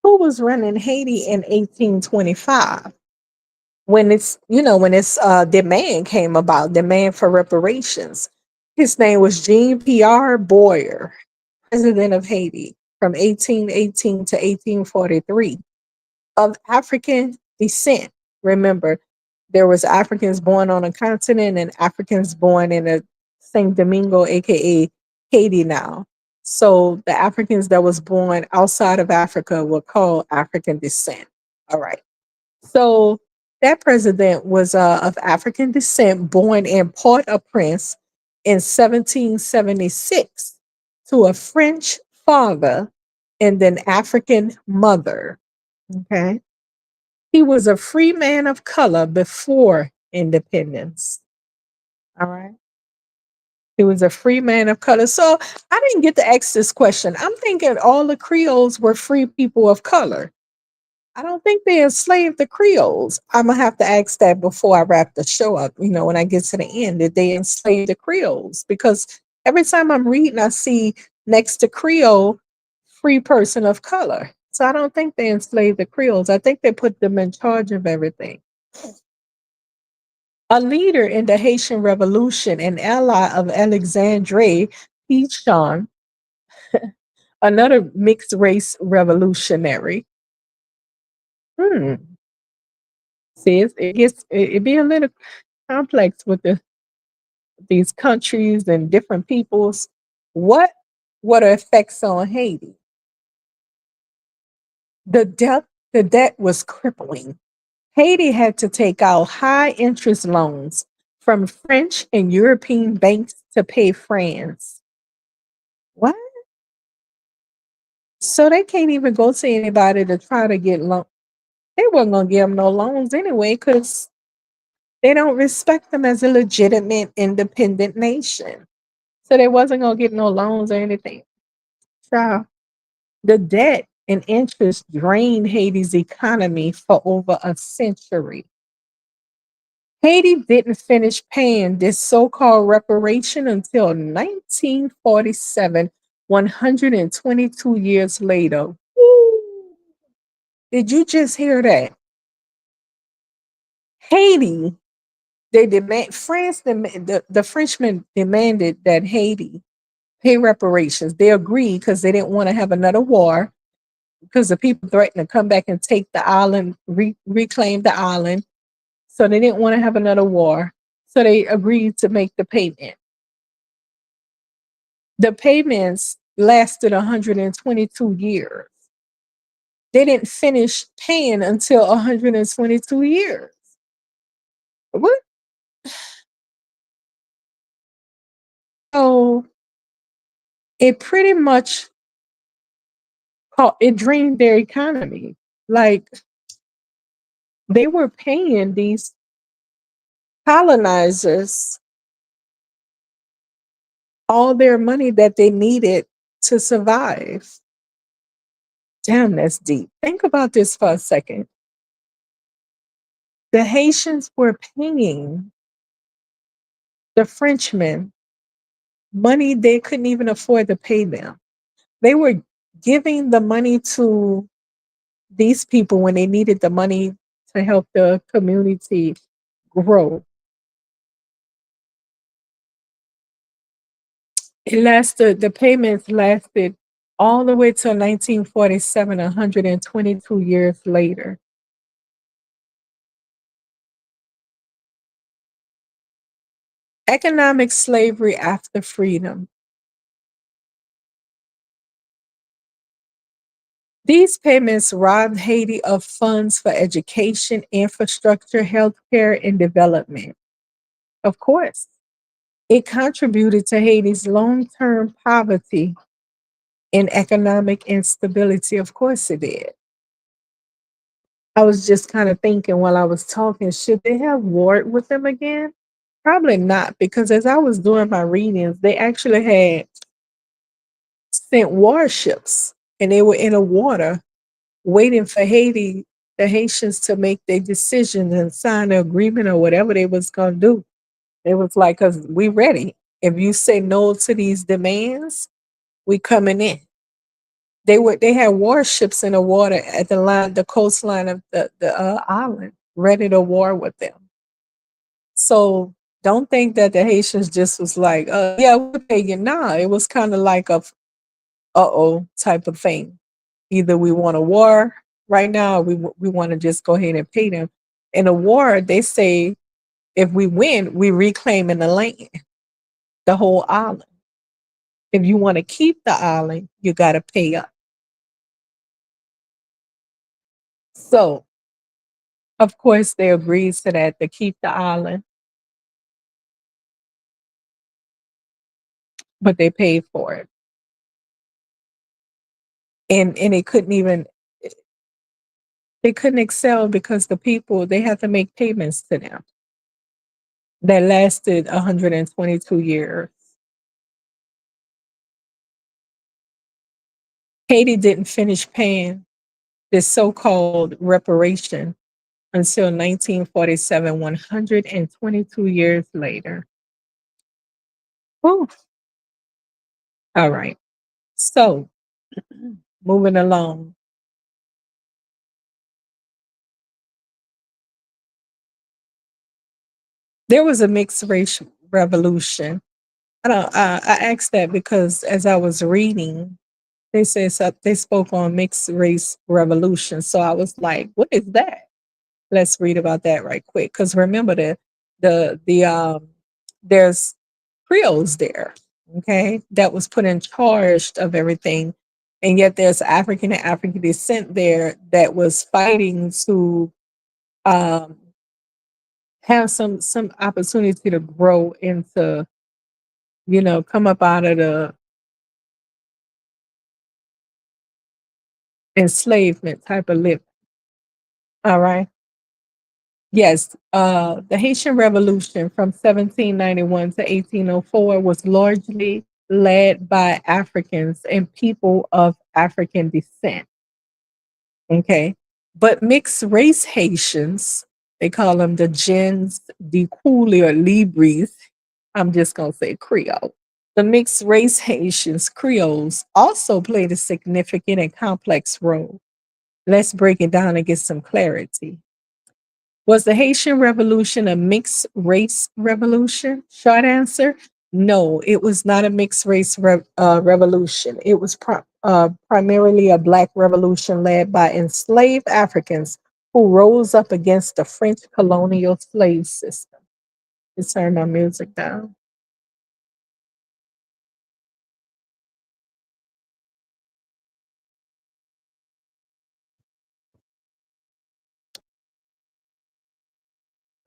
Speaker 1: Who was running Haiti in 1825? When this demand came about, demand for reparations. His name was Jean Pierre Boyer, president of Haiti from 1818 to 1843, of African descent. Remember, there was Africans born on a continent and Africans born in a Saint Domingo, aka Haiti now. So the Africans that was born outside of Africa were called African descent. All right. So that president was of African descent, born in Port-au-Prince in 1776 to a French father and an African mother. Okay. He was a free man of color before independence. All right. He was a free man of color. So I didn't get to ask this question. I'm thinking all the Creoles were free people of color. I don't think they enslaved the Creoles. I'm gonna have to ask that before I wrap the show up. When I get to the end, did they enslave the Creoles? Because every time I'm reading, I see next to Creole, free person of color. So I don't think they enslaved the Creoles. I think they put them in charge of everything. A leader in the Haitian Revolution, an ally of Alexandre Pichon, another mixed race revolutionary. Hmm. See, it be a little complex with these countries and different peoples. What what are effects on Haiti? The debt was crippling. Haiti had to take out high interest loans from French and European banks to pay France. What? So they can't even go to anybody to try to get loan. They wasn't gonna give them no loans anyway because they don't respect them as a legitimate, independent nation. So they wasn't gonna get no loans or anything. So the debt and interest drained Haiti's economy for over a century. Haiti didn't finish paying this so called reparation until 1947, 122 years later. Woo! Did you just hear that? Haiti, they demand France, the Frenchmen demanded that Haiti pay reparations. They agreed because they didn't want to have another war because the people threatened to come back and take the island, reclaim the island. So they didn't want to have another war. So they agreed to make the payment. The payments lasted 122 years. They didn't finish paying until 122 years. What? So it pretty much it drained their economy. Like they were paying these colonizers all their money that they needed to survive. Damn, that's deep. Think about this for a second. The Haitians were paying the Frenchmen money they couldn't even afford to pay them. They were giving the money to these people when they needed the money to help the community grow. The payments lasted all the way till 1947, 122 years later. Economic slavery after freedom. These payments robbed Haiti of funds for education, infrastructure, healthcare, and development. Of course, it contributed to Haiti's long term poverty and economic instability. Of course, it did. I was just kind of thinking while I was talking, should they have warred with them again? Probably not, because as I was doing my readings, they actually had sent warships and they were in the water waiting for Haiti, the Haitians to make their decision and sign the agreement or whatever they was gonna do. It was like, cause we ready. If you say no to these demands, we coming in. They had warships in the water at the coastline of the island, ready to war with them. So don't think that the Haitians just was like, yeah, we're paying. Nah, it was kind of like a type of thing. Either we want a war right now, or we want to just go ahead and pay them. In a war, they say if we win, we reclaiming the land, the whole island. If you want to keep the island, you got to pay up. So, of course, they agreed to that to keep the island, but they paid for it, and they couldn't excel because the people they had to make payments to them that lasted 122 years. Haiti didn't finish paying this so-called reparation until 1947, 122 years later. Whew. All right. So, moving along, there was a mixed race revolution. I asked that because as I was reading, they said they spoke on mixed race revolution. So I was like, what is that? Let's read about that right quick. Because remember the there's Creoles there, okay, that was put in charge of everything. And yet there's African and African descent there that was fighting to um, have some opportunity to grow into, come up out of enslavement type of living. All right. Yes, the Haitian Revolution from 1791 to 1804 was largely led by Africans and people of African descent. Okay. But mixed race Haitians, they call them the gens de couleur libres. I'm just going to say Creole. The mixed race Haitians, Creoles, also played a significant and complex role. Let's break it down and get some clarity. Was the Haitian Revolution a mixed race revolution? Short answer, no, it was not a mixed race revolution. It was primarily a Black revolution led by enslaved Africans who rose up against the French colonial slave system. Let's turn my music down.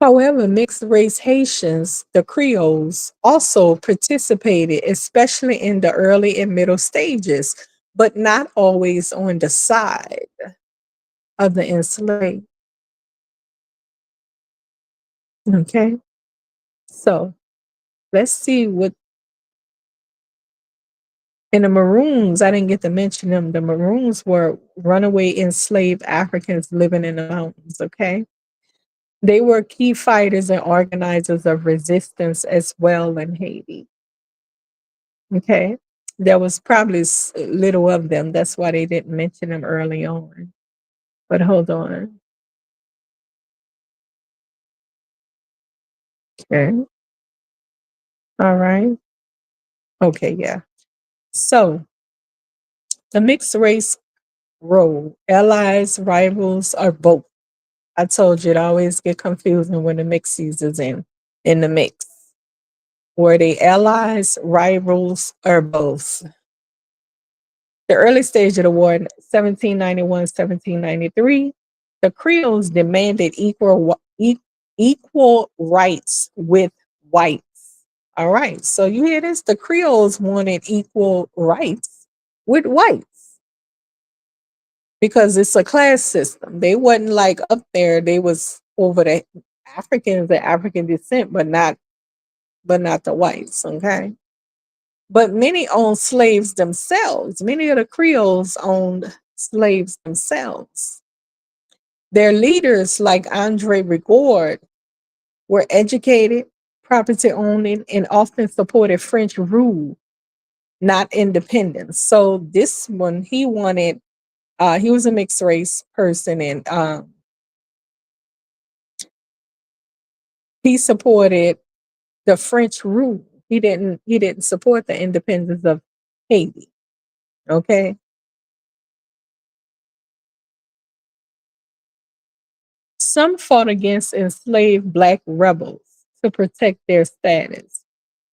Speaker 1: However, mixed race Haitians, the Creoles, also participated, especially in the early and middle stages, but not always on the side of the enslaved. Okay, so let's see what in the Maroons. I didn't get to mention them. The Maroons were runaway enslaved Africans living in the mountains. Okay, they were key fighters and organizers of resistance as well in Haiti. Okay. There was probably little of them. That's why they didn't mention them early on. But hold on. Okay. All right. Okay. Yeah. So the mixed race role, allies, rivals, or both. I told you it always get confusing when the mixies is in the mix. Were they allies, rivals, or both? The early stage of the war, 1791, 1793, the Creoles demanded equal rights with whites. All right, so you hear this? The Creoles wanted equal rights with whites because it's a class system. They wasn't like up there. They was over the Africans, the African descent, but not the whites. Okay. But many owned slaves themselves. Many of the Creoles owned slaves themselves. Their leaders, like Andre Rigaud, were educated, property owning, and often supported French rule, not independence. So this one, he was a mixed race person, and he supported the French rule. He didn't support the independence of Haiti. Okay. Some fought against enslaved Black rebels to protect their status.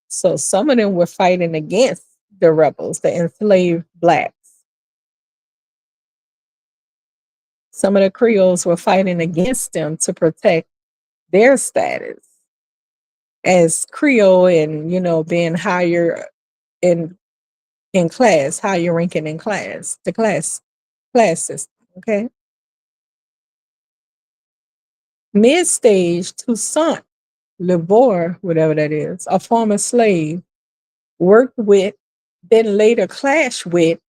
Speaker 1: So some of them were fighting against the rebels, the enslaved Blacks. Some of the Creoles were fighting against them to protect their status as Creole and, being higher in class, higher ranking in class, the class system. Okay. Mid stage, Toussaint Lebor, whatever that is, a former slave, worked with, then later clashed with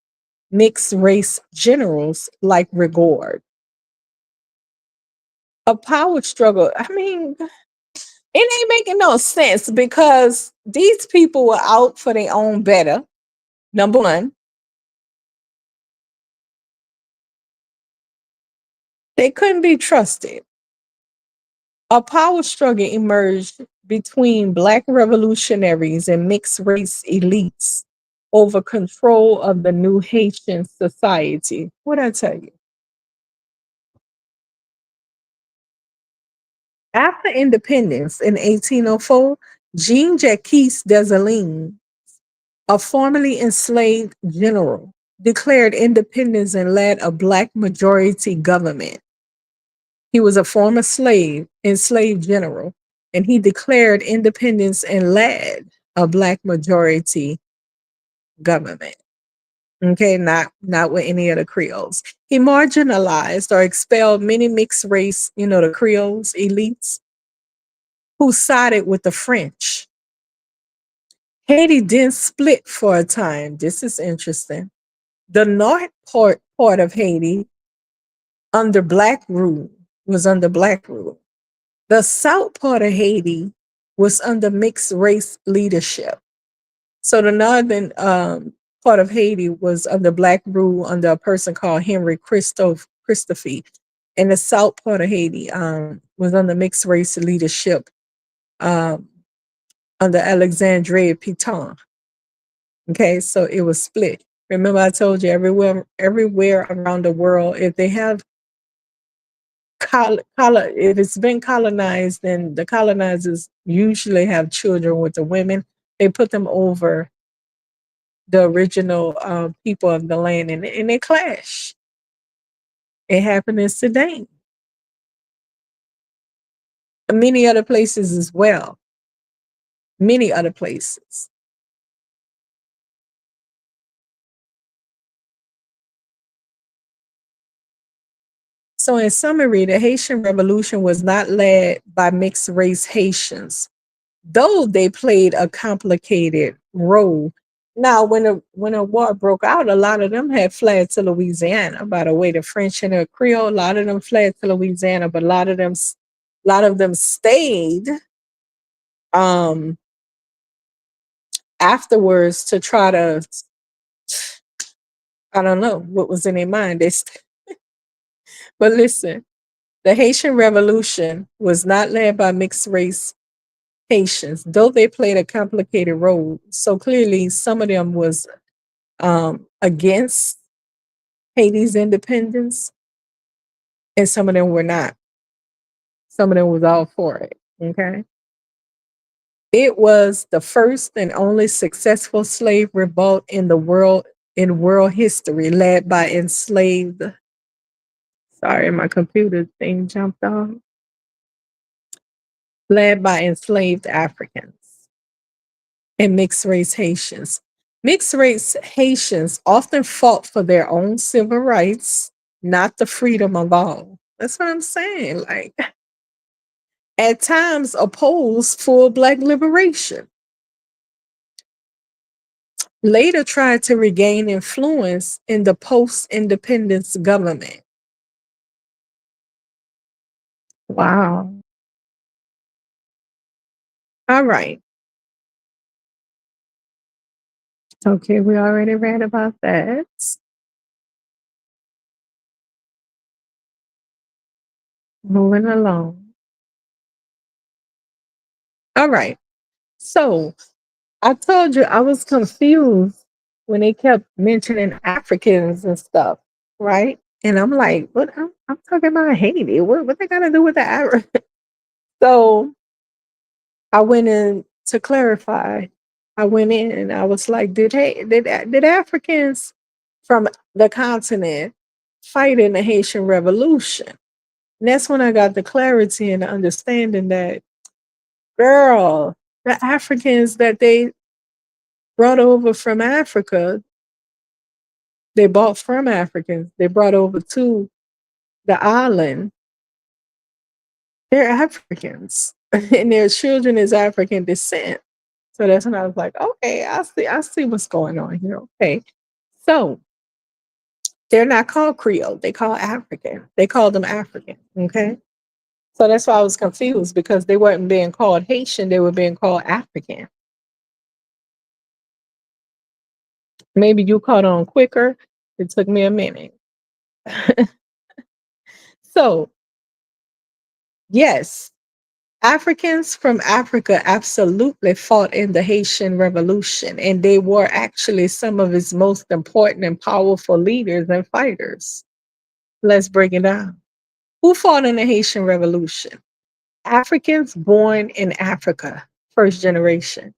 Speaker 1: mixed race generals like Rigaud. A power struggle. I mean, it ain't making no sense because these people were out for their own better. Number one, they couldn't be trusted. A power struggle emerged between Black revolutionaries and mixed race elites over control of the new Haitian society. What I tell you? After independence in 1804, Jean Jacques Dessalines, a formerly enslaved general, declared independence and led a Black majority government. He was a former enslaved general, and he declared independence and led a Black majority government. Okay, not with any of the Creoles. He marginalized or expelled many mixed race, the Creoles elites who sided with the French. Haiti then split for a time. This is interesting. The north part of Haiti under black rule was under black rule. The south part of Haiti was under mixed race leadership. So the northern part of Haiti was under black rule under a person called Henry Christophe. And the south part of Haiti was under mixed race leadership um, under Alexandre Piton. Okay, so it was split. Remember, I told you everywhere around the world, if they have if it's been colonized, then the colonizers usually have children with the women. They put them over the original people of the land, and they clash. It happened in Sudan, many other places as well. Many other places. So, in summary, the Haitian Revolution was not led by mixed race Haitians, though they played a complicated role. Now, when a war broke out, a lot of them had fled to Louisiana. By the way, the French and the Creole, a lot of them fled to Louisiana, but a lot of them stayed um, afterwards to try to, I don't know what was in their mind. But listen, the Haitian Revolution was not led by mixed race Haitians, though they played a complicated role. So clearly, some of them was against Haiti's independence, and some of them were not. Some of them was all for it. Okay. It was the first and only successful slave revolt in world history, led by enslaved. Sorry, my computer thing jumped off. Led by enslaved Africans and mixed race Haitians. Mixed race Haitians often fought for their own civil rights, not the freedom of all. That's what I'm saying. Like, at times opposed full black liberation. Later tried to regain influence in the post independence government. Wow. All right. Okay, we already read about that. Moving along. All right. So I told you I was confused when they kept mentioning Africans and stuff, right? And I'm like, what? I'm talking about Haiti. What they got to do with the Arab? So I went in to clarify. I went in and I was like, did Africans from the continent fight in the Haitian Revolution? And that's when I got the clarity and the understanding that, girl, the Africans that they brought over from Africa, they bought from Africans, they brought over to the island, they're Africans. And their children is African descent. So that's when I was like, okay, I see what's going on here. Okay. So they're not called Creole, they call African. They call them African. Okay. So that's why I was confused because they weren't being called Haitian, they were being called African. Maybe you caught on quicker. It took me a minute. So, yes, Africans from Africa absolutely fought in the Haitian Revolution, and they were actually some of its most important and powerful leaders and fighters. Let's break it down. Who fought in the Haitian Revolution? Africans born in Africa, first generation.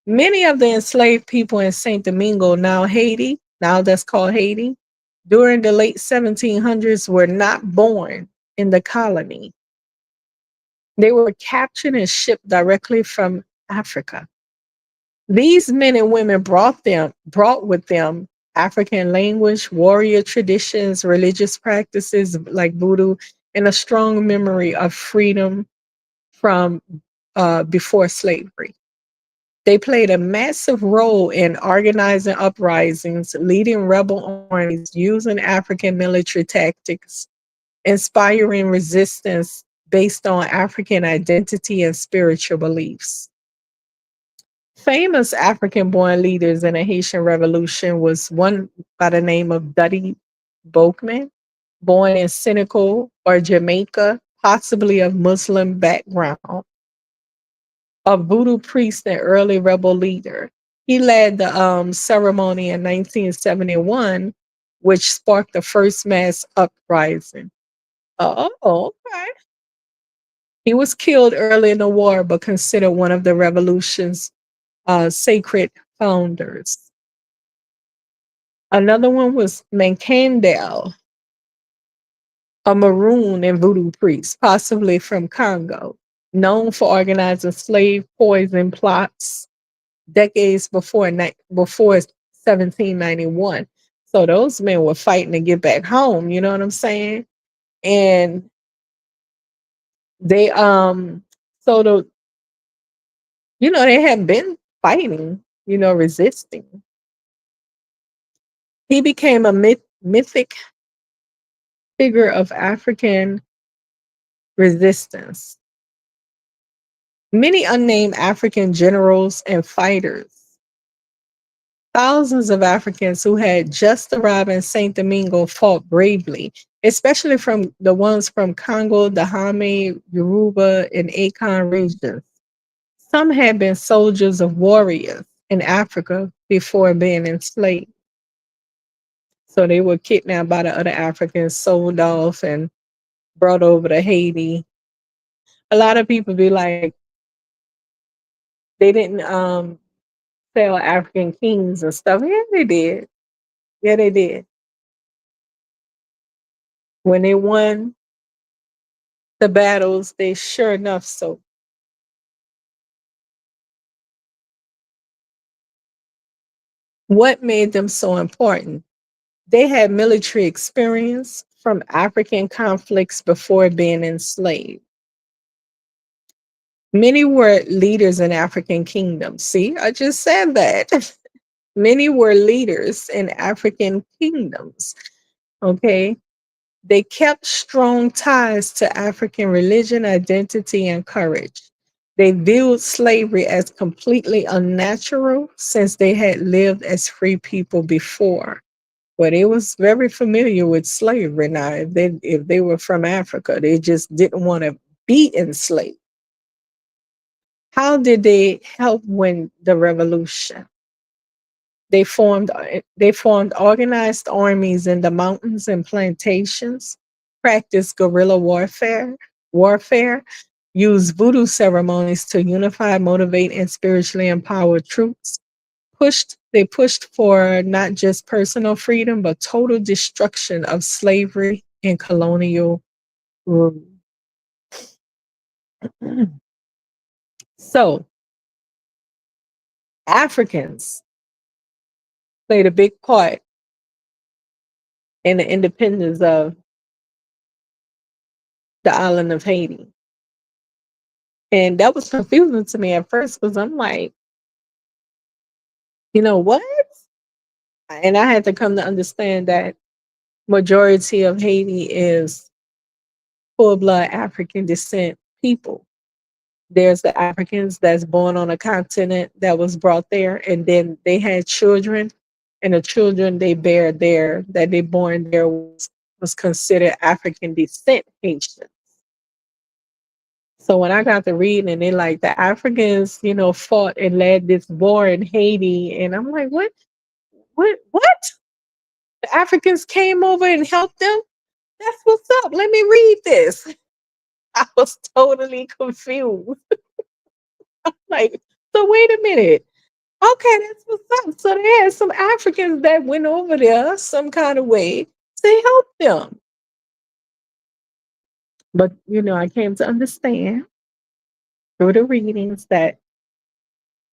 Speaker 1: Many of the enslaved people in St. Domingo, now Haiti, now that's called Haiti, during the late 1700s were not born in the colony. They were captured and shipped directly from Africa. These men and women brought with them African language, warrior traditions, religious practices like voodoo, and a strong memory of freedom from before slavery. They played a massive role in organizing uprisings, leading rebel armies, using African military tactics, inspiring resistance based on African identity and spiritual beliefs. Famous African born leaders in the Haitian Revolution was one by the name of Dutty Boukman, born in Senegal or Jamaica, possibly of Muslim background, a voodoo priest and early rebel leader. He led the ceremony in 1971, which sparked the first mass uprising. Oh, okay. He was killed early in the war, but considered one of the revolution's sacred founders. Another one was Mankandel, a maroon and voodoo priest, possibly from Congo, known for organizing slave poison plots decades before 1791. So those men were fighting to get back home, you know what I'm saying? And they so the they had been fighting, resisting. He became a mythic figure of African resistance. Many unnamed African generals and fighters, thousands of Africans who had just arrived in St. Domingo fought bravely, especially from the ones from Congo, Dahomey, Yoruba, and Akan regions. Some had been soldiers of warriors in Africa before being enslaved. So they were kidnapped by the other Africans, sold off, and brought over to Haiti. A lot of people be like, they didn't sell African kings and stuff. Yeah, they did. Yeah, they did. When they won the battles, they sure enough so. What made them so important? They had military experience from African conflicts before being enslaved. Many were leaders in African kingdoms. See, I just said that. Many were leaders in African kingdoms. Okay. They kept strong ties to African religion, identity, and courage. They viewed slavery as completely unnatural since they had lived as free people before. But they was very familiar with slavery now. If they were from Africa, they just didn't want to be enslaved. How did they help win the revolution? They formed organized armies in the mountains and plantations, practiced guerrilla warfare, used voodoo ceremonies to unify, motivate, and spiritually empower troops. They pushed for not just personal freedom, but total destruction of slavery and colonial rule. So Africans played a big part in the independence of the island of Haiti. And that was confusing to me at first because I'm like, what? And I had to come to understand that majority of Haiti is full blood African descent people. There's the Africans that's born on a continent that was brought there, and then they had children, and the children they bear there that they born there was considered African descent Haitian. So when I got to reading and they like the Africans, fought and led this war in Haiti, and I'm like, what? The Africans came over and helped them? That's what's up. Let me read this. I was totally confused. Like, so wait a minute. Okay, that's what's up. So they had some Africans that went over there some kind of way to help them. But I came to understand through the readings that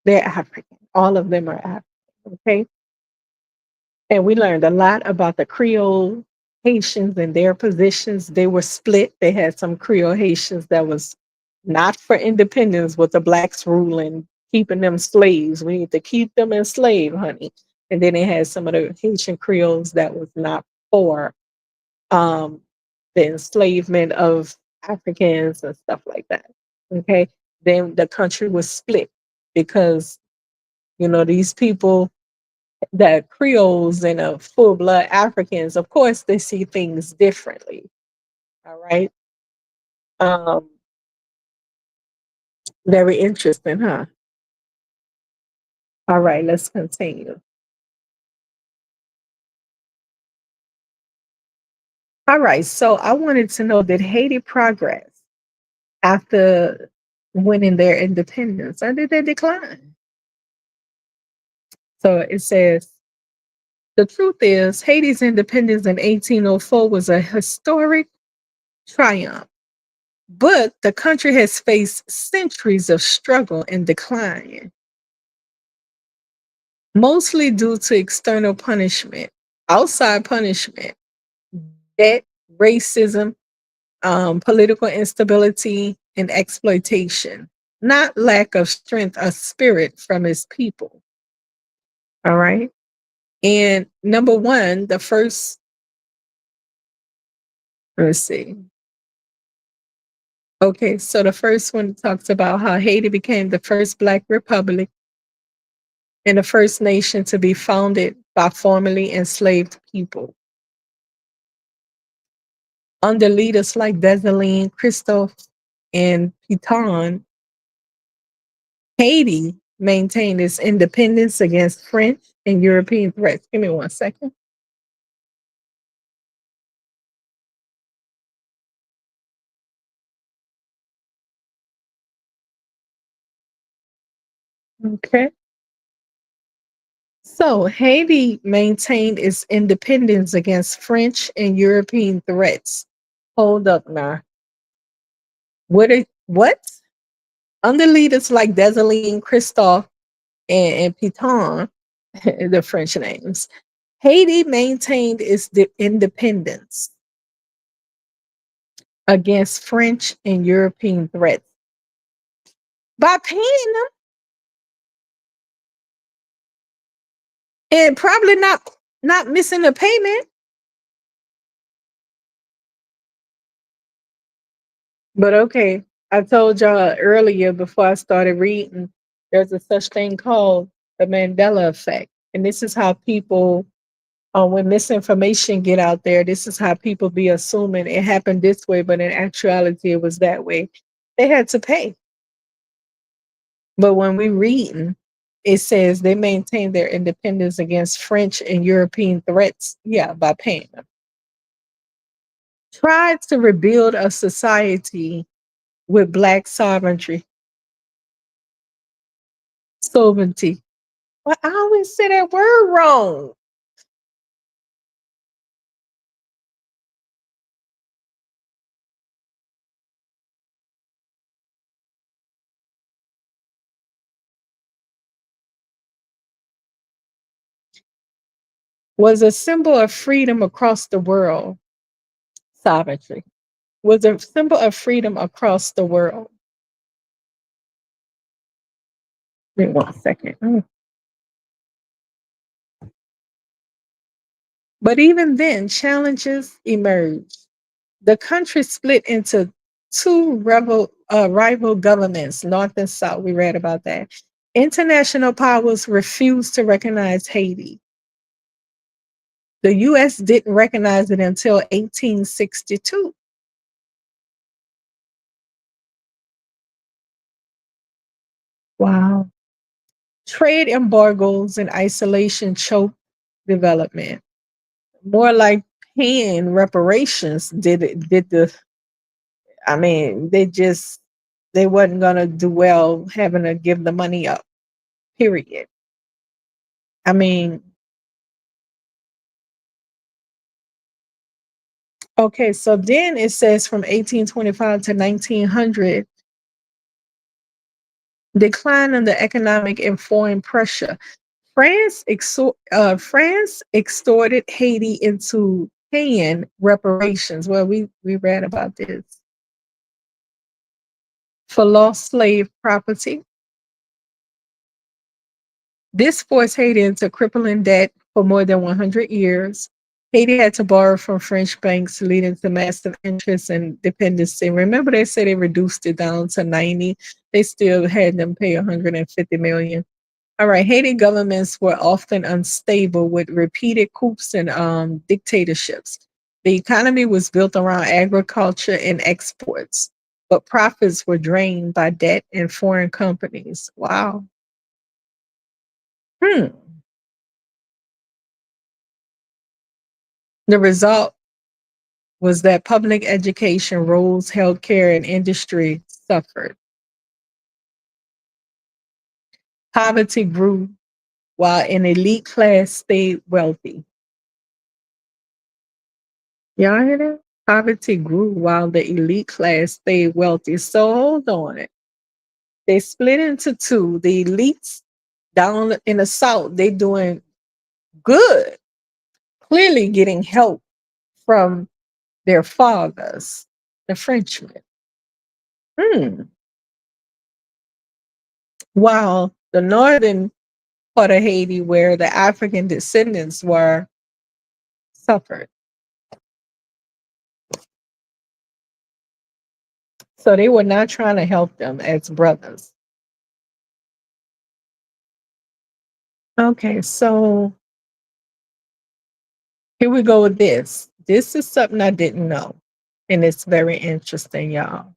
Speaker 1: they're African. All of them are African. Okay. And we learned a lot about the Creole Haitians and their positions. They were split. They had some Creole Haitians that was not for independence with the blacks ruling, keeping them slaves. We need to keep them enslaved, honey. And then they had some of the Haitian Creoles that was not for um, the enslavement of Africans and stuff like that. Okay. Then the country was split because, these people, the Creoles and full blood Africans, of course, they see things differently. All right. Um, Very interesting, huh? All right, let's continue. All right. So I wanted to know, did Haiti progress after winning their independence, or did they decline? So it says the truth is Haiti's independence in 1804 was a historic triumph, but the country has faced centuries of struggle and decline, mostly due to external punishment, outside punishment, debt, racism, political instability, and exploitation, not lack of strength or spirit from his people. All right. And number one, the first, let's see. Okay, so the first one talks about how Haiti became the first Black republic and the first nation to be founded by formerly enslaved people. Under leaders like Dessalines, Christophe, and Piton, Haiti maintained its independence against French and European threats. Give me one second. Okay. So Haiti maintained its independence against French and European threats. Hold up now. What? Under leaders like Dessalines, Christophe, and Piton, the French names, Haiti maintained its independence against French and European threats by paying them and probably not missing a payment. But okay, I told y'all earlier before I started reading, there's a such thing called the Mandela effect, and this is how people, when misinformation get out there, this is how people be assuming it happened this way, but in actuality, it was that way. They had to pay. But when we reading, it says they maintained their independence against French and European threats. Yeah, by paying them. Tried to rebuild a society with black sovereignty. But I always say that word wrong. Was a symbol of freedom across the world. Sovereignty was a symbol of freedom across the world. Wait 1 second. But even then, challenges emerged. The country split into two rival governments, North and South. We read about that. International powers refused to recognize Haiti. The US didn't recognize it until 1862. Wow. Trade embargoes and isolation choked development. More like paying reparations did the I mean, they wasn't gonna do well having to give the money up. Period. I mean, okay, so then it says from 1825 to 1900, decline in the economic and foreign pressure. France extorted Haiti into paying reparations. Well, we read about this for lost slave property. This forced Haiti into crippling debt for more than 100 years. Haiti had to borrow from French banks, leading to massive interest and dependency. Remember, they said they reduced it down to 90. They still had them pay 150 million. All right, Haiti governments were often unstable with repeated coups and dictatorships. The economy was built around agriculture and exports, but profits were drained by debt and foreign companies. Wow. Hmm. The result was that public education, roads, healthcare, and industry suffered. Poverty grew while an elite class stayed wealthy. Y'all hear that? Poverty grew while the elite class stayed wealthy. So hold on. They split into two. The elites down in the South, they doing good, clearly getting help from their fathers, the Frenchmen. Hmm. While the northern part of Haiti, where the African descendants were, suffered. So they were not trying to help them as brothers. Okay, so here we go with this. This is something I didn't know, and it's very interesting, y'all.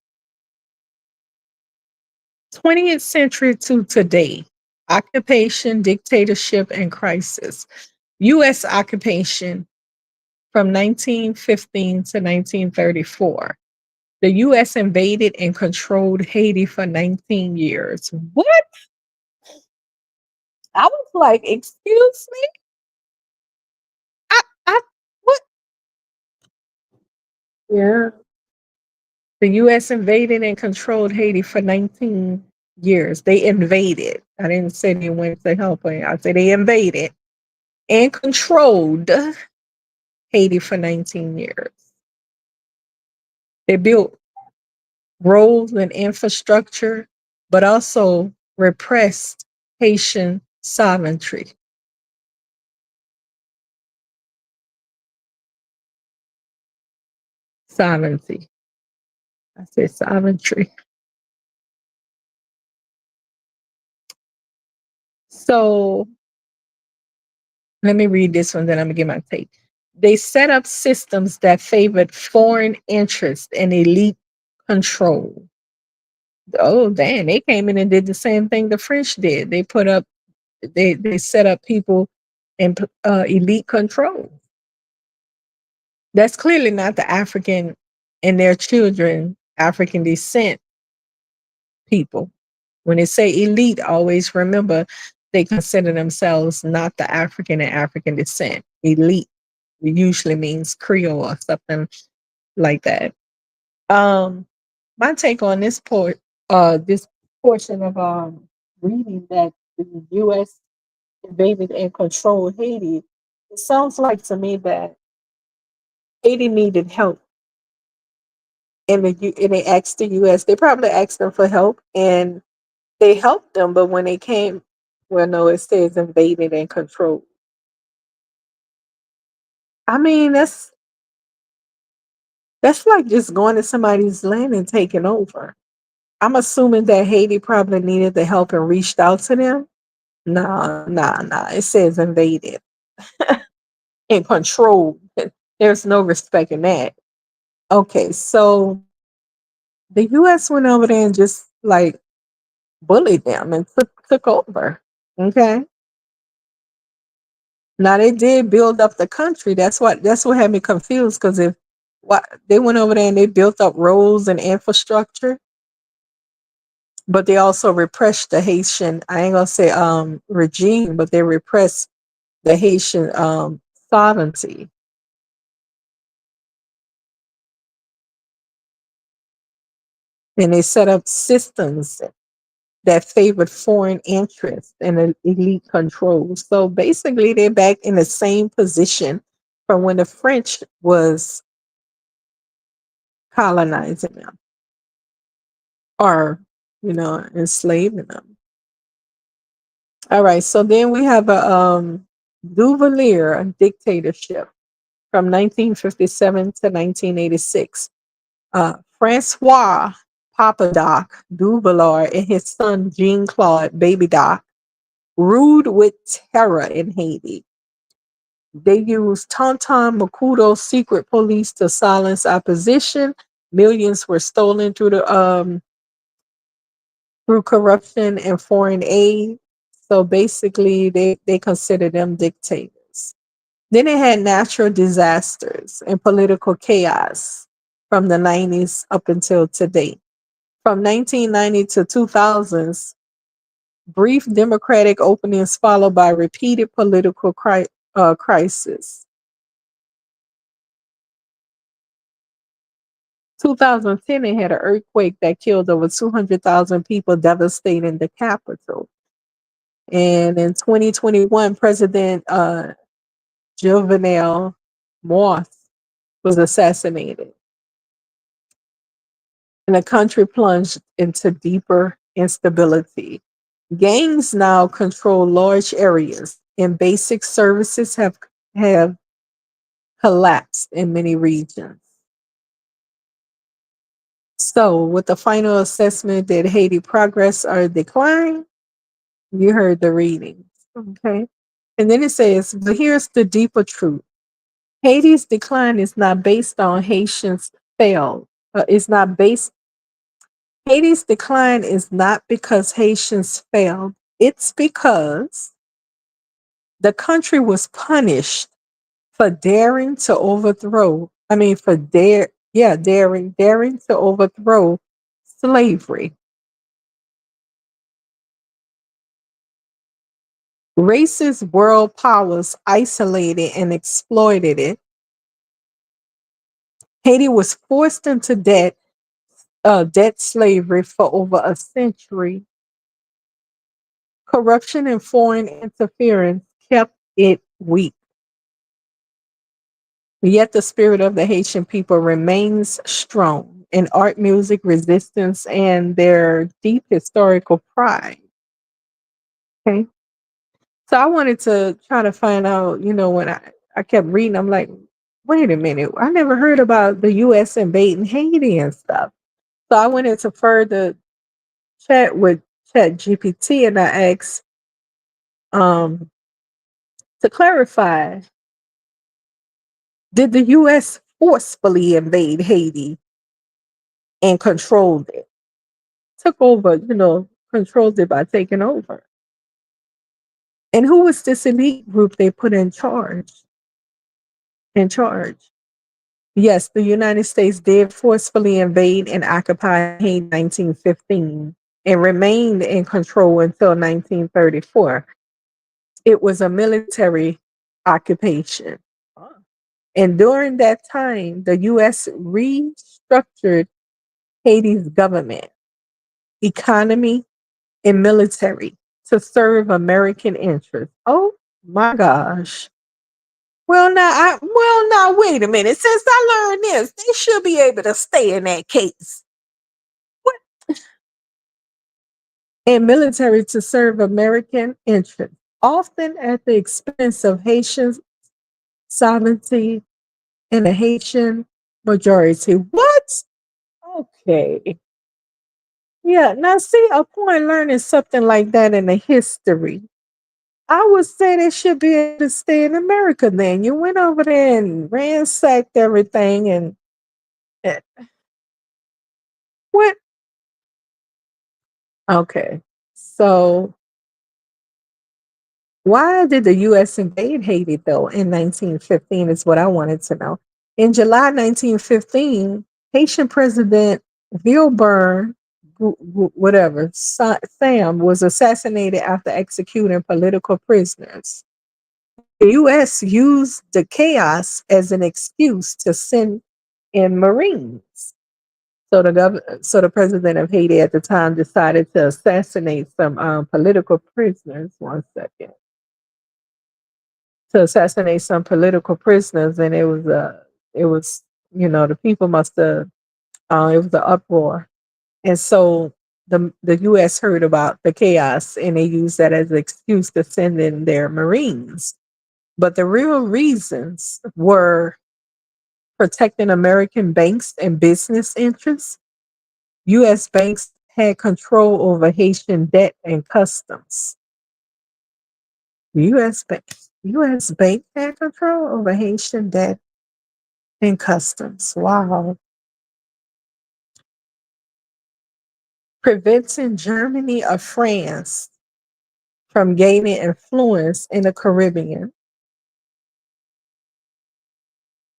Speaker 1: 20th century to today, occupation, dictatorship, and crisis. U.S. occupation from 1915 to 1934. The U.S. invaded and controlled Haiti for 19 years. What? I was like, excuse me? I what? Yeah. The US invaded and controlled Haiti for 19 years. They invaded. I didn't say they went to help. I said they invaded and controlled Haiti for 19 years. They built roads and infrastructure, but also repressed Haitian sovereignty. Sovereignty. I said sovereignty. So let me read this one, then I'm gonna get my take. They set up systems that favored foreign interest and elite control. Oh, damn, they came in and did the same thing the French did. They set up people in elite control. That's clearly not the African and their children, African descent people. When they say elite, always remember they consider themselves not the African and African descent. Elite usually means Creole or something like that. Um, my take on this portion of reading that the U.S. invaded and controlled Haiti, it sounds like to me that Haiti needed help, and and they asked the U.S. They probably asked them for help, and they helped them. But when they came, well, no, it says invaded and controlled. I mean, that's like just going to somebody's land and taking over. I'm assuming that Haiti probably needed the help and reached out to them. Nah, nah, nah. It says invaded and controlled. There's no respect in that. Okay, so the US went over there and just like bullied them and took over. Okay. Now they did build up the country. That's what had me confused because if what they went over there and they built up roads and infrastructure, but they also repressed the Haitian, I ain't gonna say regime, but they repressed the Haitian sovereignty. And they set up systems that favored foreign interests and elite control. So basically, they're back in the same position from when the French was colonizing them or, enslaving them. All right. So then we have a Duvalier dictatorship from 1957 to 1986. Francois Papa Doc Duvalier and his son Jean Claude Baby Doc ruled with terror in Haiti. They used Tonton Makuto's secret police to silence opposition. Millions were stolen through corruption and foreign aid. So basically, they consider them dictators. Then they had natural disasters and political chaos from the 90s up until today. From 1990 to 2000s, brief democratic openings followed by repeated political crisis. 2010, they had an earthquake that killed over 200,000 people, devastating the capital. And in 2021, President Jovenel Moise was assassinated, and the country plunged into deeper instability. Gangs now control large areas, and basic services have collapsed in many regions. So, with the final assessment that Haiti progress or decline, you heard the readings. Okay. And then it says, but here's the deeper truth. Haiti's decline is not based on Haitians failed. It's not based Haiti's decline is not because Haitians failed. It's because the country was punished for daring to overthrow. I mean, for daring to overthrow slavery. Racist world powers isolated and exploited it. Haiti was forced into debt slavery for over a century. Corruption and foreign interference kept it weak. Yet the spirit of the Haitian people remains strong in art, music, resistance, and their deep historical pride. Okay. So I wanted to try to find out, when I kept reading, I'm like, wait a minute, I never heard about the US invading Haiti and stuff. So I went into further chat with Chat GPT and I asked um, to clarify, did the US forcefully invade Haiti and controlled it? Took over, controlled it by taking over. And who was this elite group they put in charge? In charge. Yes, the United States did forcefully invade and occupy Haiti in 1915 and remained in control until 1934. It was a military occupation. And during that time, the US restructured Haiti's government, economy, and military to serve American interests. Oh my gosh. Well now wait a minute. Since I learned this, they should be able to stay in that case. What? And military to serve American interests, often at the expense of Haitian sovereignty and a Haitian majority. What? Okay. Yeah. Now, see, upon learning something like that in the history, I would say they should be able to stay in America then. You went over there and ransacked everything and eh, what? Okay. So, why did the US invade Haiti though in 1915 is what I wanted to know. In July 1915, Haitian President Wilbur, whatever, Sam was assassinated after executing political prisoners. The US used the chaos as an excuse to send in Marines. So the president of Haiti at the time decided to assassinate some political prisoners. One second, to assassinate some political prisoners, and it was the people must have it was an uproar, and so the U.S. heard about the chaos, and they used that as an excuse to send in their Marines. But the real reasons were protecting American banks and business interests. U.S. banks had control over Haitian debt and customs. U.S. bank had control over Haitian debt and customs. Wow. Preventing Germany or France from gaining influence in the Caribbean.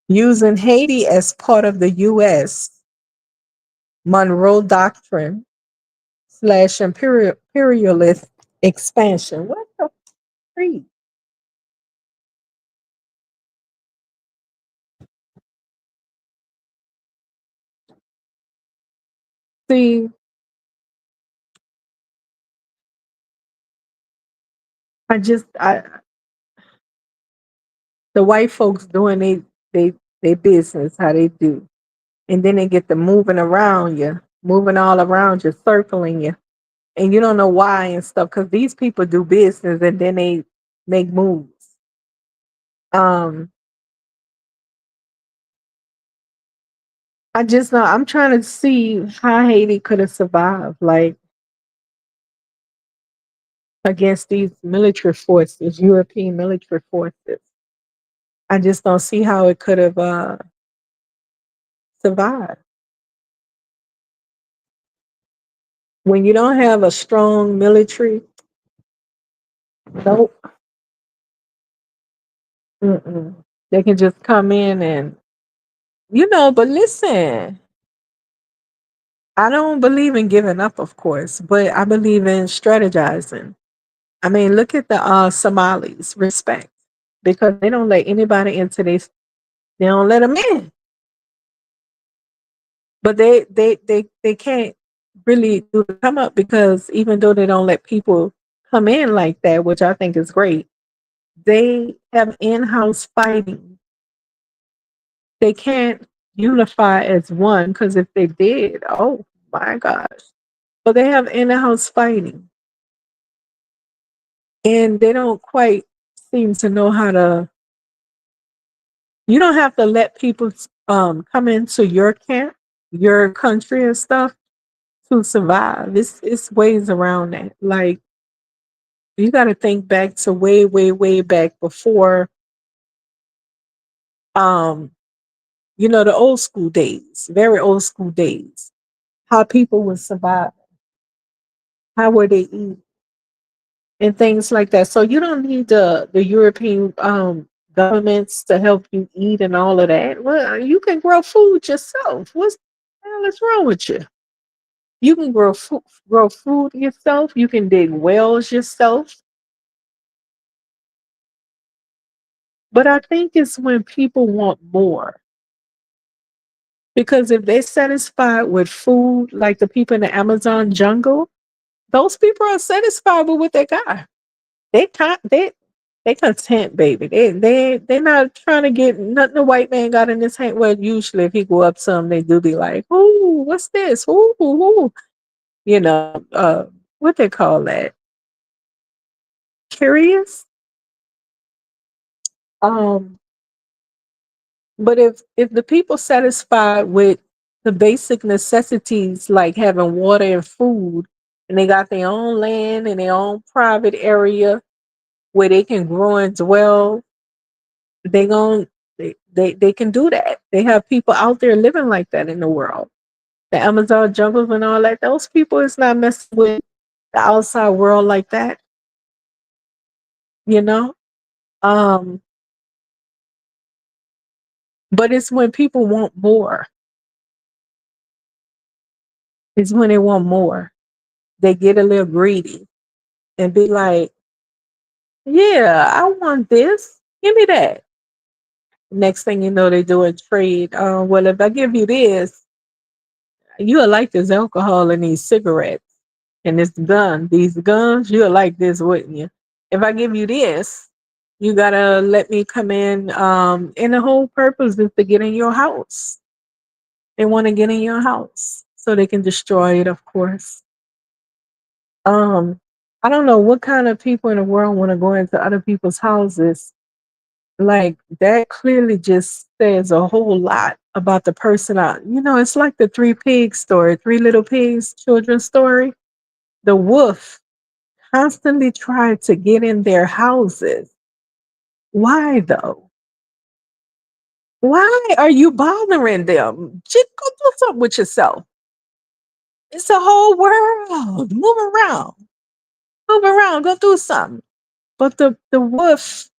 Speaker 1: Using Haiti as part of the U.S. Monroe Doctrine slash imperialist expansion. What the freak? See, I the white folks doing they business how they do, and then they get to moving all around you, circling you, and you don't know why and stuff because these people do business and then they make moves. Um, I just know I'm trying to see how Haiti could have survived, like against these military forces, European military forces. I just don't see how it could have survived when you don't have a strong military. Nope. Mm-mm. They can just come in and but listen, I don't believe in giving up, of course, but I believe in strategizing. I mean, look at the Somalis, respect, because they don't let anybody into this. They don't let them in, but they can't really do the come up because even though they don't let people come in like that, which I think is great, they have in-house fighting. They can't unify as one because if they did, oh my gosh. But they have in-house fighting and they don't quite seem to know how to you don't have to let people come into your camp, your country and stuff to survive. It's ways around that. Like you gotta think back to way, way, way back before um, the old school days, very old school days. How people would survive, how would they eat and things like that. So you don't need the European governments to help you eat and all of that. Well, you can grow food yourself. What's the hell is wrong with you? You can grow food yourself. You can dig wells yourself. But I think it's when people want more. Because if they're satisfied with food, like the people in the Amazon jungle, those people are satisfied with what they got. They can't. They content, baby. They're not trying to get nothing. The white man got in his hand. Well, usually if he go up some, they do be like, "Ooh, what's this? Ooh, ooh, ooh." What they call that? Curious. Um, but if the people satisfied with the basic necessities like having water and food, and they got their own land and their own private area where they can grow and dwell, they gon' they can do that. They have people out there living like that in the world. The Amazon jungles and all that. Those people is not messing with the outside world like that, you know? Um, but it's when people want more. It's when they want more. They get a little greedy and be like, yeah, I want this. Give me that. Next thing you know, they do a trade. Well, if I give you this, You'll like this alcohol and these cigarettes and this gun. These guns, you'll like this, wouldn't you? If I give you this, you gotta let me come in. And the whole purpose is to get in your house. They want to get in your house so they can destroy it, of course. Um, I don't know what kind of people in the world want to go into other people's houses. Like that clearly just says a whole lot about the person out. It's like the three pigs story, three little pigs children's story. The wolf constantly tried to get in their houses. Why though? Why are you bothering them? Just go do something with yourself. It's a whole world. Move around. Move around. Go do something. But the wolf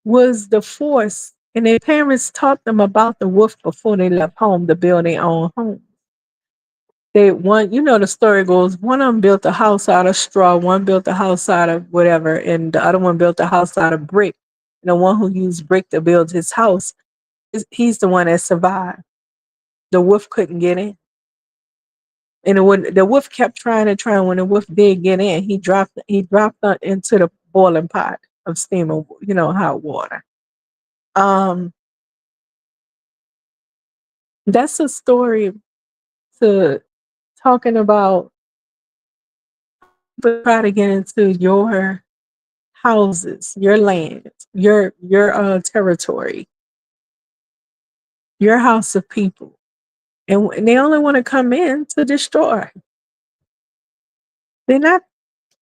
Speaker 1: was the force, and their parents taught them about the wolf before they left home to build their own home. The story goes, one of them built a house out of straw, one built a house out of whatever, and the other one built a house out of brick. And the one who used brick to build his house, he's the one that survived. The wolf couldn't get in. And when the wolf kept trying and trying, when the wolf did get in, he dropped into the boiling pot of steaming, hot water. Um, that's a story to talking about people try to get into your houses, your land, your territory, your house of people, and they only want to come in to destroy. They're not.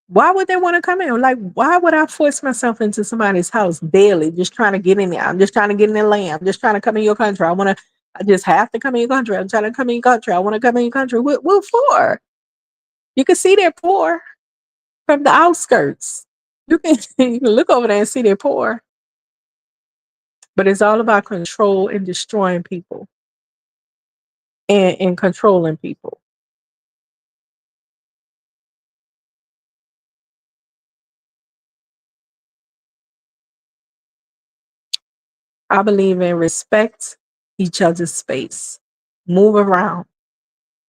Speaker 1: Why would they want to come in? Like, why would I force myself into somebody's house daily, just trying to get in there? I'm just trying to get in their land. I'm just trying to come in your country. I want to. I just have to come in your country. I'm trying to come in your country. I want to come in your country. What for? You can see they're poor from the outskirts. You can look over there and see they're poor. But it's all about control and destroying people and controlling people. I believe in respect each other's space. Move around.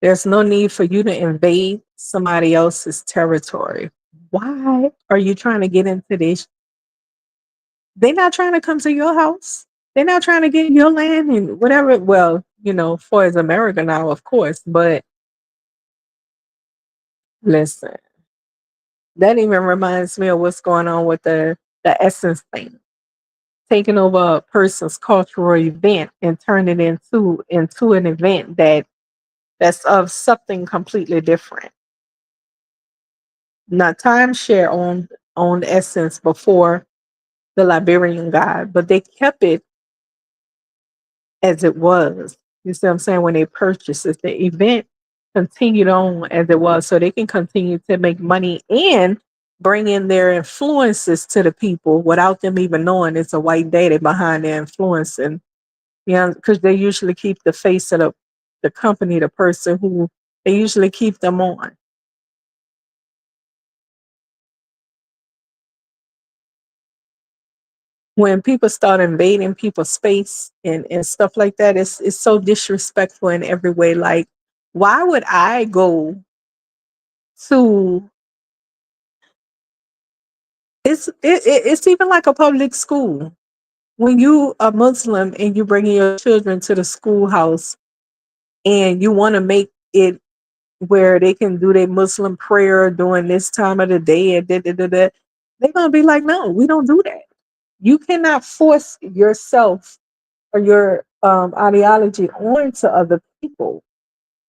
Speaker 1: There's no need for you to invade somebody else's territory. Why are you trying to get into this? They're not trying to come to your house. They're not trying to get your land and whatever. Well, for as America now, of course. But listen, that even reminds me of what's going on with the essence thing, taking over a person's cultural event and turning it into an event that's of something completely different. Now, timeshare owned Essence before the Liberian guy, but they kept it as it was. You see what I'm saying? When they purchased it, the event continued on as it was, so they can continue to make money and bring in their influences to the people without them even knowing it's a white daddy behind their influence. And because they usually keep the face of the company, the person who they usually keep them on. When people start invading people's space and stuff like that, it's so disrespectful in every way. Like, why would I go to it's even like a public school. When you are Muslim and you bringing your children to the schoolhouse and you want to make it where they can do their Muslim prayer during this time of the day and they're gonna be like, no, we don't do that. You cannot force yourself or your ideology onto other people.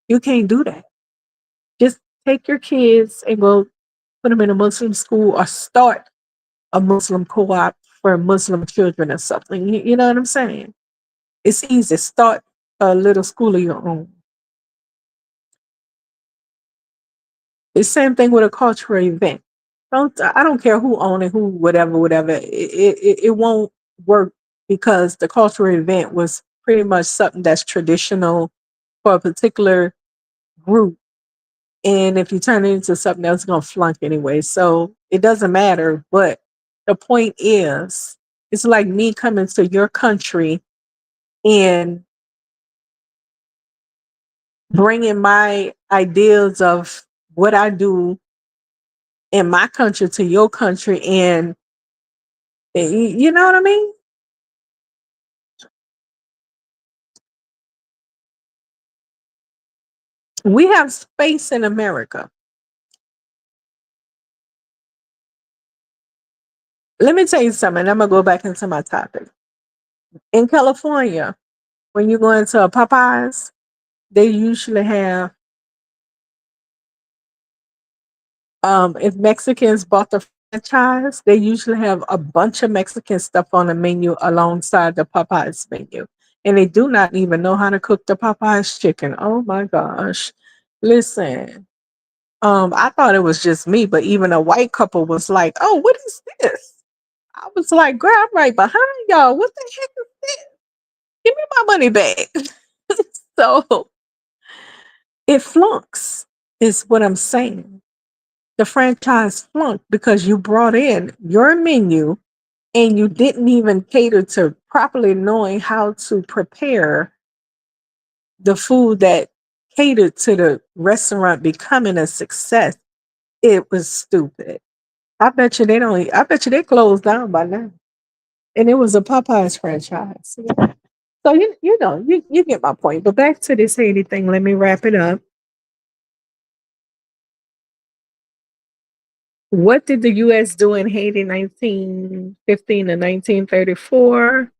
Speaker 1: You can't do that. Just take your kids and go put them in a Muslim school or start a Muslim co-op for Muslim children or something. You know what I'm saying? It's easy. Start a little school of your own. It's same thing with a cultural event. I don't care who own it, who whatever. It won't work because the cultural event was pretty much something that's traditional for a particular group. And if you turn it into something else, it's gonna flunk anyway. So it doesn't matter. But the point is, it's like me coming to your country and bringing my ideas of what I do in my country to your country, and you know what I mean? We have space in America. Let me tell you something. I'm gonna go back into my topic. In California, when you go into a Popeyes, they usually have if Mexicans bought the franchise, they usually have a bunch of Mexican stuff on the menu alongside the Popeyes menu. And they do not even know how to cook the Popeyes chicken. Oh my gosh. Listen, I thought it was just me, but even a white couple was like, "Oh, what is this?" I was like, "Girl, I'm right behind y'all. What the heck is this? Give me my money back." So it flunks, is what I'm saying. The franchise flunked because you brought in your menu and you didn't even cater to properly knowing how to prepare the food that catered to the restaurant becoming a success. It was stupid. I bet you they closed down by now. And it was a Popeyes franchise. Yeah. So you get my point. But back to this Haiti thing, let me wrap it up. What did the US do in Haiti 1915 to 1934?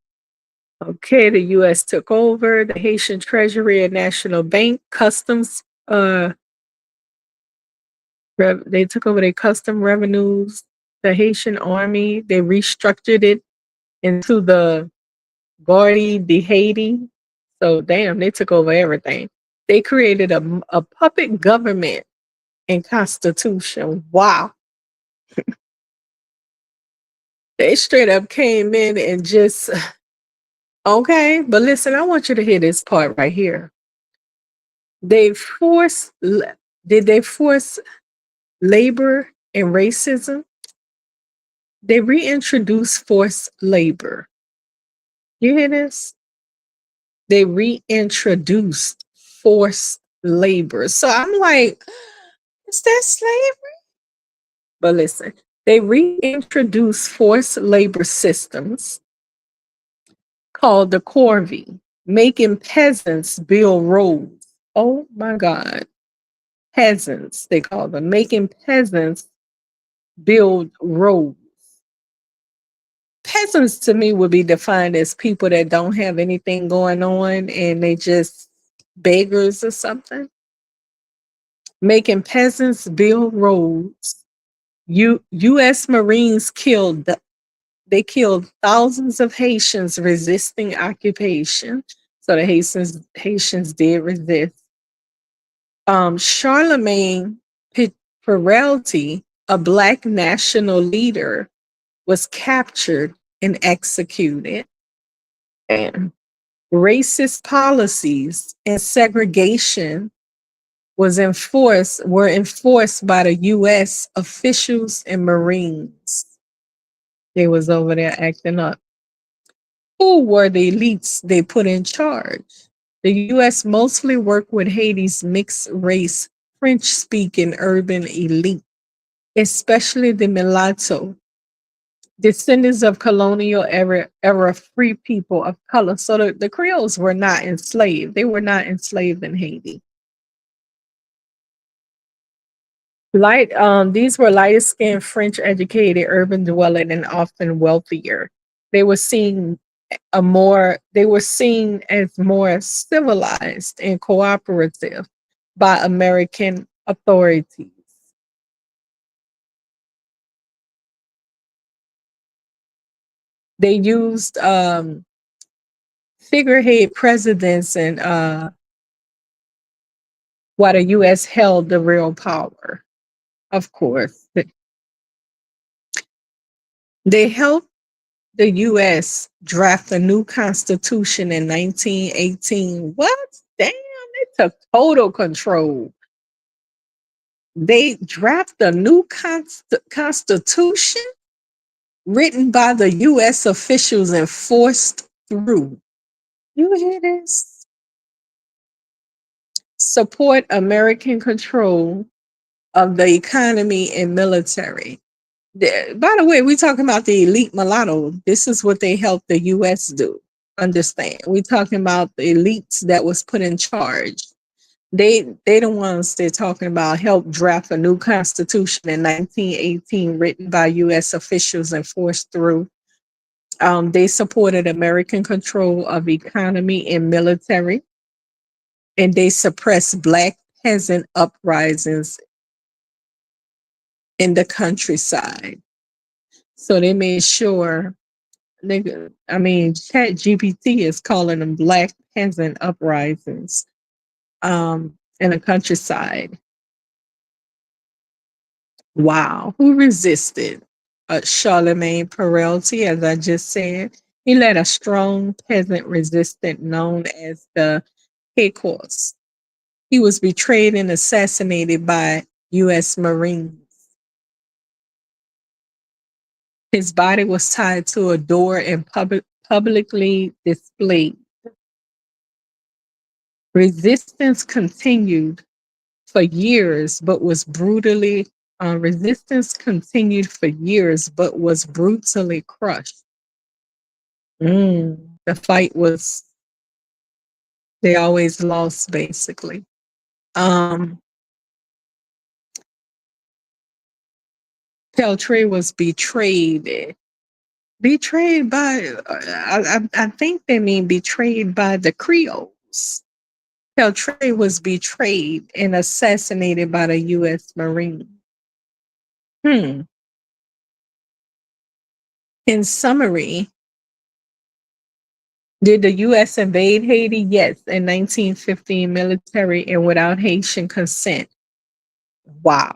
Speaker 1: Okay, the US took over the Haitian Treasury and National Bank, customs they took over their custom revenues, the Haitian army, they restructured it into the Garde de Haiti. So damn, they took over everything. They created a puppet government and constitution. Wow. They straight up came in and just okay, but listen, I want you to hear this part right here. They force did they force labor and racism? They reintroduced forced labor. You hear this? They reintroduced forced labor. So I'm like, is that slavery? But listen, they reintroduced forced labor systems called the corvée, making peasants build roads. Oh my God. Peasants, they call them, making peasants build roads. Peasants to me would be defined as people that don't have anything going on and they just beggars or something. Making peasants build roads. U.S. Marines they killed thousands of Haitians resisting occupation. So the Haitians did resist. Charlemagne Peralty, a black national leader, was captured and executed. And racist policies and segregation were enforced by the US officials and Marines. They was over there acting up. Who were the elites they put in charge? The US mostly worked with Haiti's mixed race French speaking urban elite, especially the mulatto, descendants of colonial era free people of color. So the Creoles were not enslaved. They were not enslaved in Haiti. These were lighter skinned, French educated, urban dwelling, and often wealthier. They were seen they were seen as more civilized and cooperative by American authorities. They used figurehead presidents and while the US held the real power. Of course. They helped the US draft a new constitution in 1918. What? Damn, they took total control. They draft a new constitution written by the US officials and forced through. You hear this? support American control of the economy and military. By the way, we're talking about the elite mulatto. This is what they helped the U.S. do. Understand? We're talking about the elites that was put in charge. They the ones they're talking about helped draft a new constitution in 1918, written by U.S. officials and forced through. They supported American control of economy and military, and they suppressed black peasant uprisings in the countryside. So they made sure I mean, Chat GPT is calling them black peasant uprisings in the countryside. Wow. Who resisted? Charlemagne Peralty, as I just said. He led a strong peasant resistance known as the Pecos. He was betrayed and assassinated by U.S. Marines. His body was tied to a door and publicly displayed. Resistance continued for years, but was brutally resistance continued for years, but was brutally crushed. The fight was they always lost basically. Um, Peltry was betrayed by I think they mean betrayed by the Creoles. Peltry was betrayed and assassinated by the U.S. Marine. Hmm. In summary, did the U.S. invade Haiti? Yes, in 1915 military and without Haitian consent. Wow.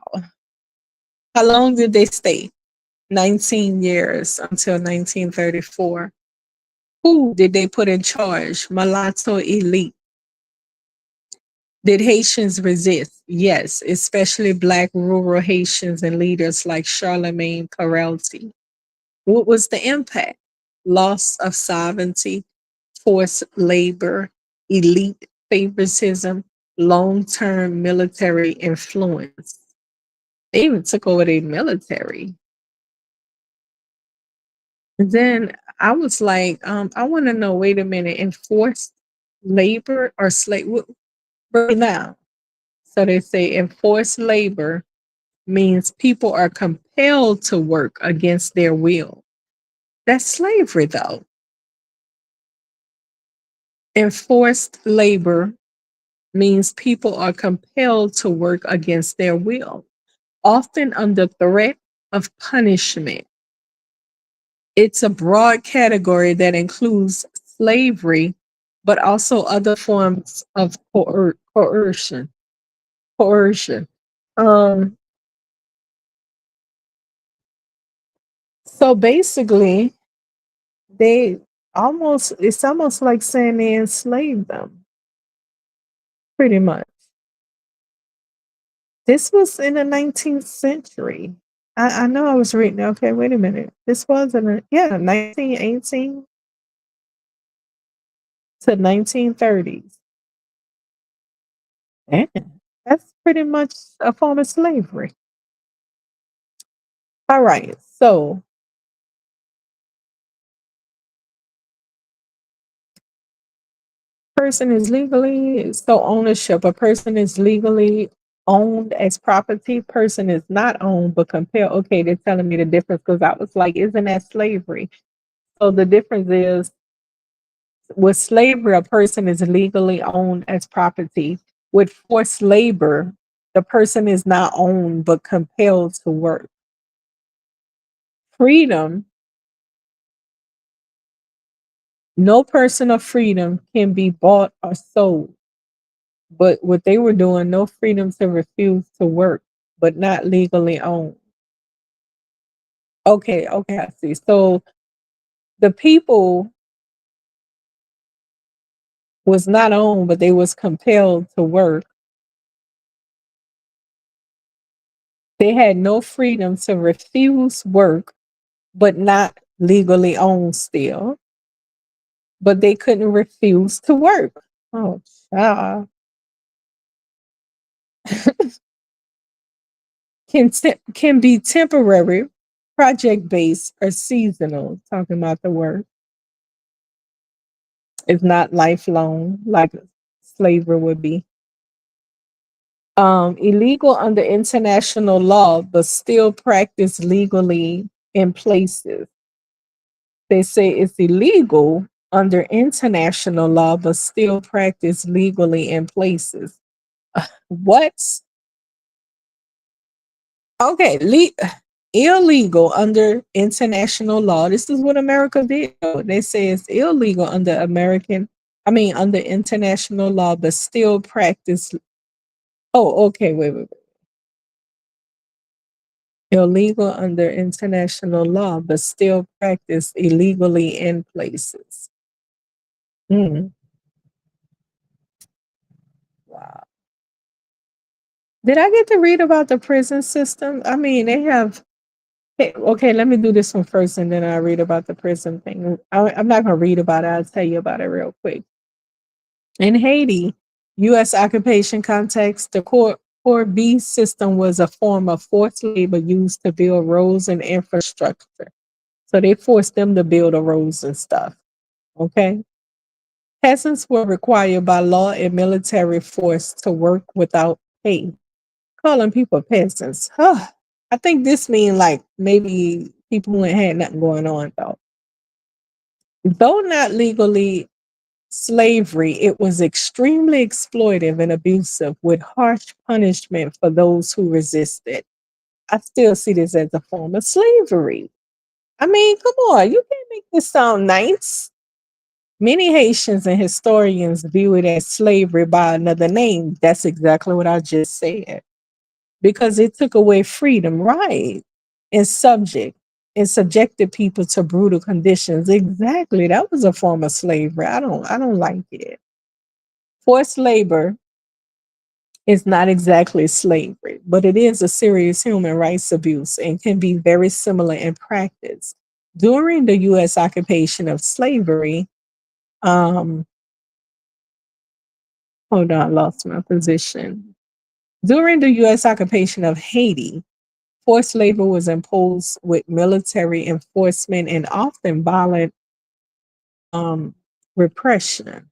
Speaker 1: How long did they stay? 19 years until 1934. Who did they put in charge? Mulatto elite. Did Haitians resist? Yes, especially Black rural Haitians and leaders like Charlemagne Peralty. What was the impact? Loss of sovereignty, forced labor, elite favoritism, long term military influence. They even took over their military. And then I was like, I want to know, wait a minute, enforced labor or slave? Right now. So they say enforced labor means people are compelled to work against their will. That's slavery, though. Enforced labor means people are compelled to work against their will, often under threat of punishment. It's a broad category that includes slavery, but also other forms of coercion. Coercion. Um, so basically, they it's almost like saying they enslaved them, pretty much. This was in the 19th century. I know I was reading. Okay, wait a minute. This was in the, yeah, 1918 to 1930s. And that's pretty much a form of slavery. All right. So person is legally so ownership. A person is legally owned as property. Person is not owned but compelled. Okay, they're telling me the difference because I was like, isn't that slavery? So the difference is with slavery, a person is legally owned as property. With forced labor, the person is not owned but compelled to work. Freedom, no person of freedom can be bought or sold. But what they were doing, no freedom to refuse to work, but not legally owned. Okay, okay, I see. So the people was not owned, but they was compelled to work. They had no freedom to refuse work, but not legally owned still. But they couldn't refuse to work. Oh, child. can be temporary, project based, or seasonal. Talking about the work is not lifelong like slavery would be. Illegal under international law, but still practiced legally in places. They say it's illegal under international law, but still practiced legally in places. What? Okay, illegal under international law. This is what America did. They say it's illegal under under international law, but still practice. Oh, okay, wait. Illegal under international law, but still practice illegally in places. Mm, wow. Did I get to read about the prison system? I mean, they have. Okay, let me do this one first, and then I read about the prison thing. I'm not going to read about it. I'll tell you about it real quick. In Haiti, U.S. occupation context, the core B system was a form of forced labor used to build roads and infrastructure. So they forced them to build the roads and stuff. Okay. Peasants were required by law and military force to work without pay. Calling people peasants. Huh. I think this means like maybe people who ain't had nothing going on though. Though not legally slavery, it was extremely exploitive and abusive with harsh punishment for those who resisted. I still see this as a form of slavery. I mean, come on, you can't make this sound nice. Many Haitians and historians view it as slavery by another name. That's exactly what I just said. Because it took away freedom, right? And subjected people to brutal conditions. Exactly. That was a form of slavery. I don't like it. Forced labor is not exactly slavery, but it is a serious human rights abuse and can be very similar in practice. During the US occupation of slavery, um, hold on, I lost my position. During the US occupation of Haiti, forced labor was imposed with military enforcement and often violent um, repression.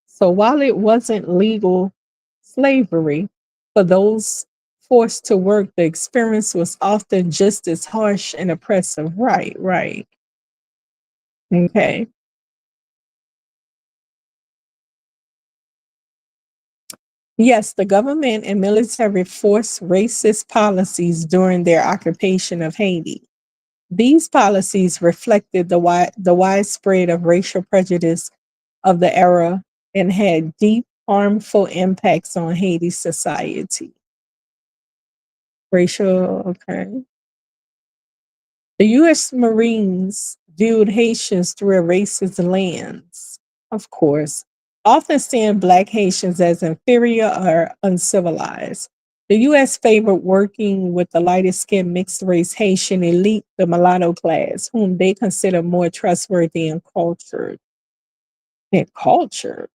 Speaker 1: So while it wasn't legal slavery, for those forced to work, the experience was often just as harsh and oppressive. Right, right. Okay. Yes, the government and military forced racist policies during their occupation of Haiti. These policies reflected the widespread of racial prejudice of the era and had deep, harmful impacts on Haiti's society. Racial, okay. The U.S. Marines viewed Haitians through a racist lens, of course, often seeing Black Haitians as inferior or uncivilized. The U.S. favored working with the lighter skinned mixed race Haitian elite, the mulatto class, whom they consider more trustworthy and cultured. And culture?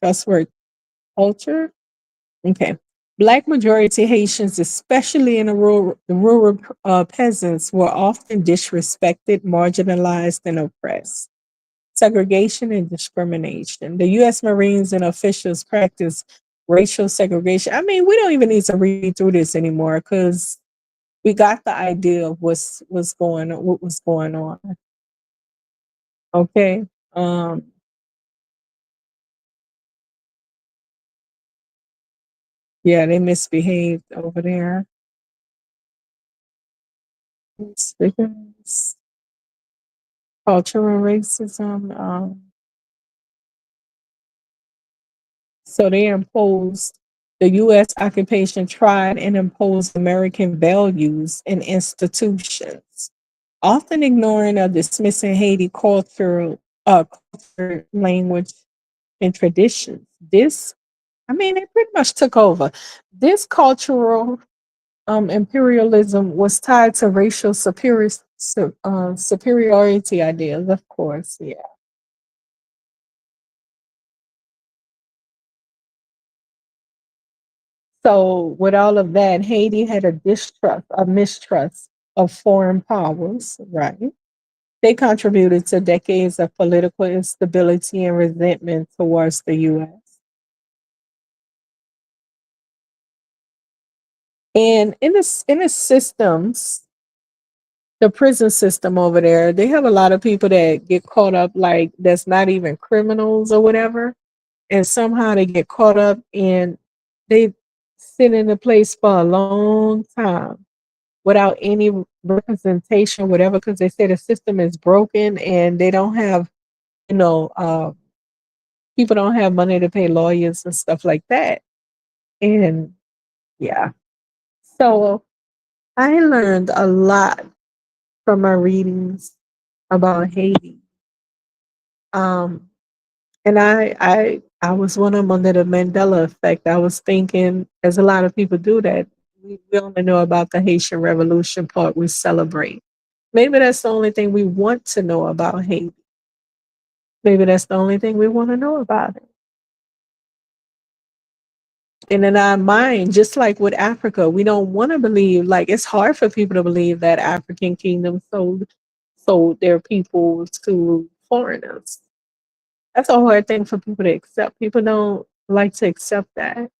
Speaker 1: Trustworthy culture? Okay. Black majority Haitians, especially in the rural peasants, were often disrespected, marginalized, and oppressed. Segregation and discrimination. The U.S. Marines and officials practice racial segregation. I mean, we don't even need to read through this anymore because we got the idea of what was going on. Okay. Um, yeah, they misbehaved over there. Stickers. Cultural racism. So they imposed the U.S. occupation tried and imposed American values and institutions, often ignoring or dismissing Haiti culture, language, and traditions. I mean, they pretty much took over. This cultural imperialism was tied to racial superiority ideas, of course. Yeah. So, with all of that, Haiti had a mistrust of foreign powers, right? They contributed to decades of political instability and resentment towards the US. And in the systems, the prison system over there, they have a lot of people that get caught up like that's not even criminals or whatever. And somehow they get caught up and they sit in a place for a long time without any representation, whatever, because they say the system is broken and they don't have, you know, people don't have money to pay lawyers and stuff like that. And yeah, so I learned a lot from my readings about Haiti. Um, and I was one of them under the Mandela effect. I was thinking, as a lot of people do, that we only know about the Haitian Revolution part we celebrate. Maybe that's the only thing we want to know about Haiti. Maybe that's the only thing we want to know about it. And in our mind, just like with Africa, we don't want to believe, like it's hard for people to believe that African kingdoms sold their people to foreigners. That's a hard thing for people to accept. People don't like to accept that.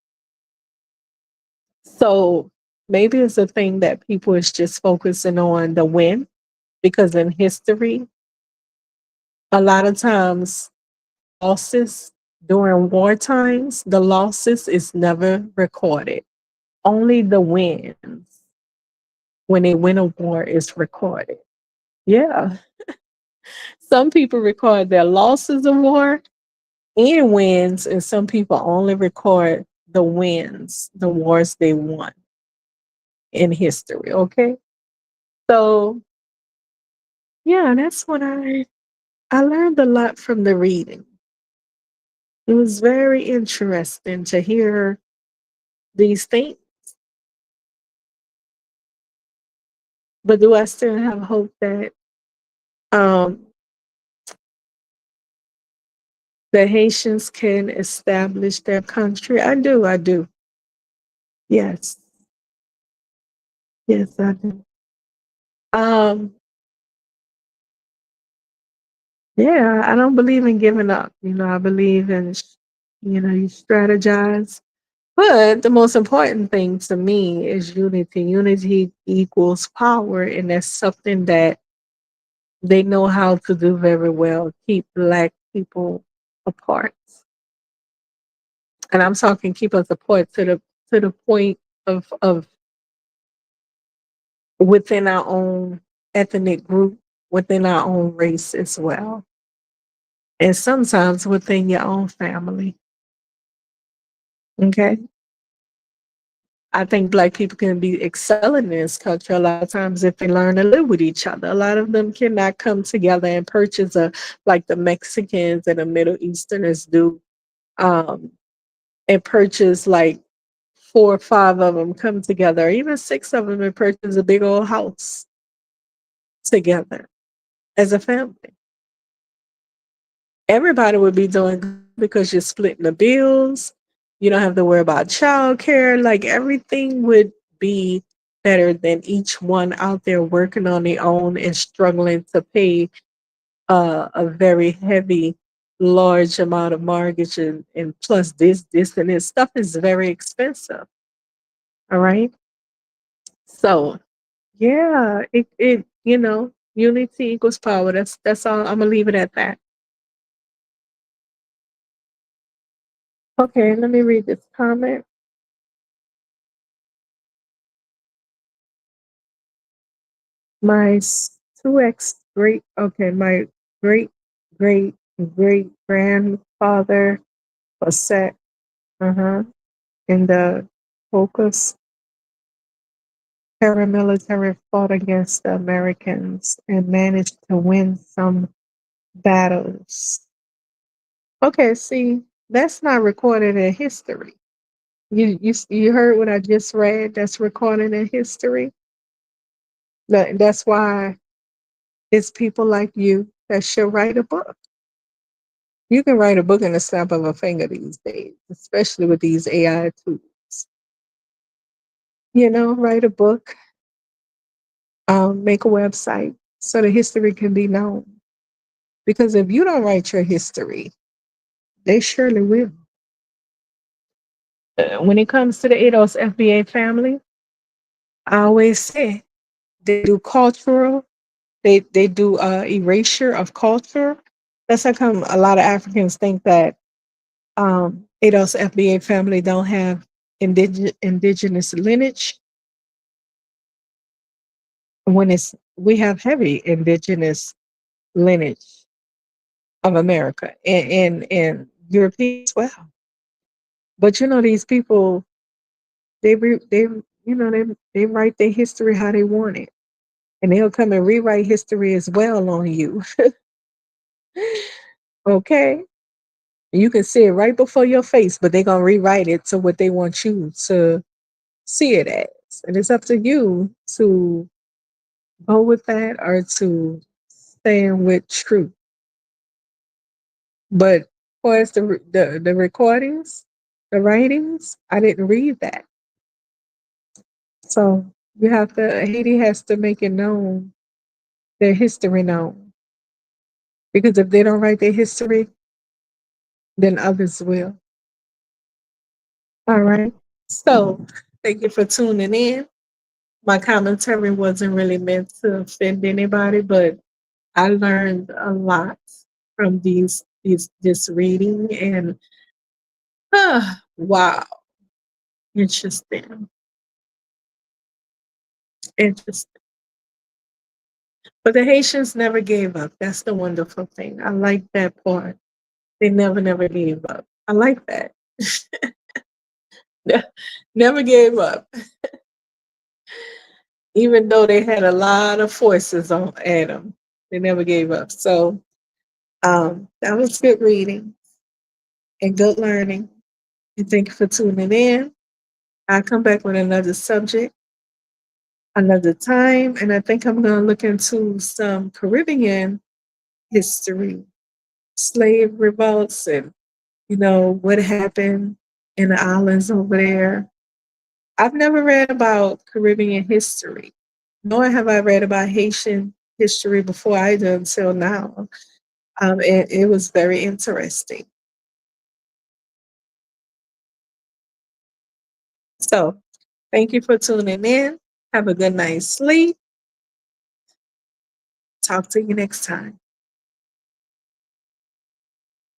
Speaker 1: So maybe it's a thing that people is just focusing on the win, because in history, a lot of times losses during war times, the losses is never recorded. Only the wins when they win a war is recorded. Yeah. Some people record their losses of war and wins, and some people only record the wins, the wars they won in history. Okay. So yeah, that's what I learned a lot from the reading. It was very interesting to hear these things. But do I still have hope that um the Haitians can establish their country? I do. Yes. Yes, I do. Um, yeah, I don't believe in giving up. I believe in, you strategize. But the most important thing to me is unity. Unity equals power, and that's something that they know how to do very well. Keep Black people apart, and I'm talking keep us apart to the point of within our own ethnic group, within our own race as well, and sometimes within your own family. Okay. I think Black people can be excelling in this country a lot of times if they learn to live with each other. A lot of them cannot come together and purchase like the Mexicans and the Middle Easterners do, um, and purchase like 4 or 5 of them come together, or even 6 of them and purchase a big old house together as a family. Everybody would be doing good because you're splitting the bills. You don't have to worry about childcare. Like everything would be better than each one out there working on their own and struggling to pay a very heavy, large amount of mortgage and plus this, and this stuff is very expensive. All right. So yeah, unity equals power. That's all. I'm gonna leave it at that. Okay, let me read this comment. My 2x my great great great grandfather was set uh-huh, in the Caucasus paramilitary fought against the Americans and managed to win some battles. Okay, see, that's not recorded in history. You heard what I just read? That's recorded in history. That's why it's people like you that should write a book. You can write a book in the snap of a finger these days, especially with these AI tools. write a book, make a website so the history can be known. Because if you don't write your history, they surely will. When it comes to the ADOS FBA family, I always say they do cultural, they do erasure of culture. That's how come a lot of Africans think that ADOS FBA family don't have indigenous lineage when it's we have heavy indigenous lineage of America and European as well. But these people they they write their history how they want it, and they'll come and rewrite history as well on you. Okay, you can see it right before your face, but they're gonna rewrite it to what they want you to see it as, and it's up to you to go with that or to stand with truth. But for as the recordings, the writings, I didn't read that. So Haiti has to make it known, their history known. Because if they don't write their history, then others will. All right. So thank you for tuning in. My commentary wasn't really meant to offend anybody, but I learned a lot from this reading, and wow, interesting. Interesting. But the Haitians never gave up. That's the wonderful thing. I like that part. They never gave up. I like that. Never gave up, even though they had a lot of forces on at them. They never gave up. So that was good reading and good learning. And thank you for tuning in. I'll come back with another subject another time, and I think I'm going to look into some Caribbean history, slave revolts, and what happened in the islands over there. I've never read about Caribbean history, nor have I read about Haitian history before either until now. It was very interesting. So, thank you for tuning in. Have a good night's sleep. Talk to you next time.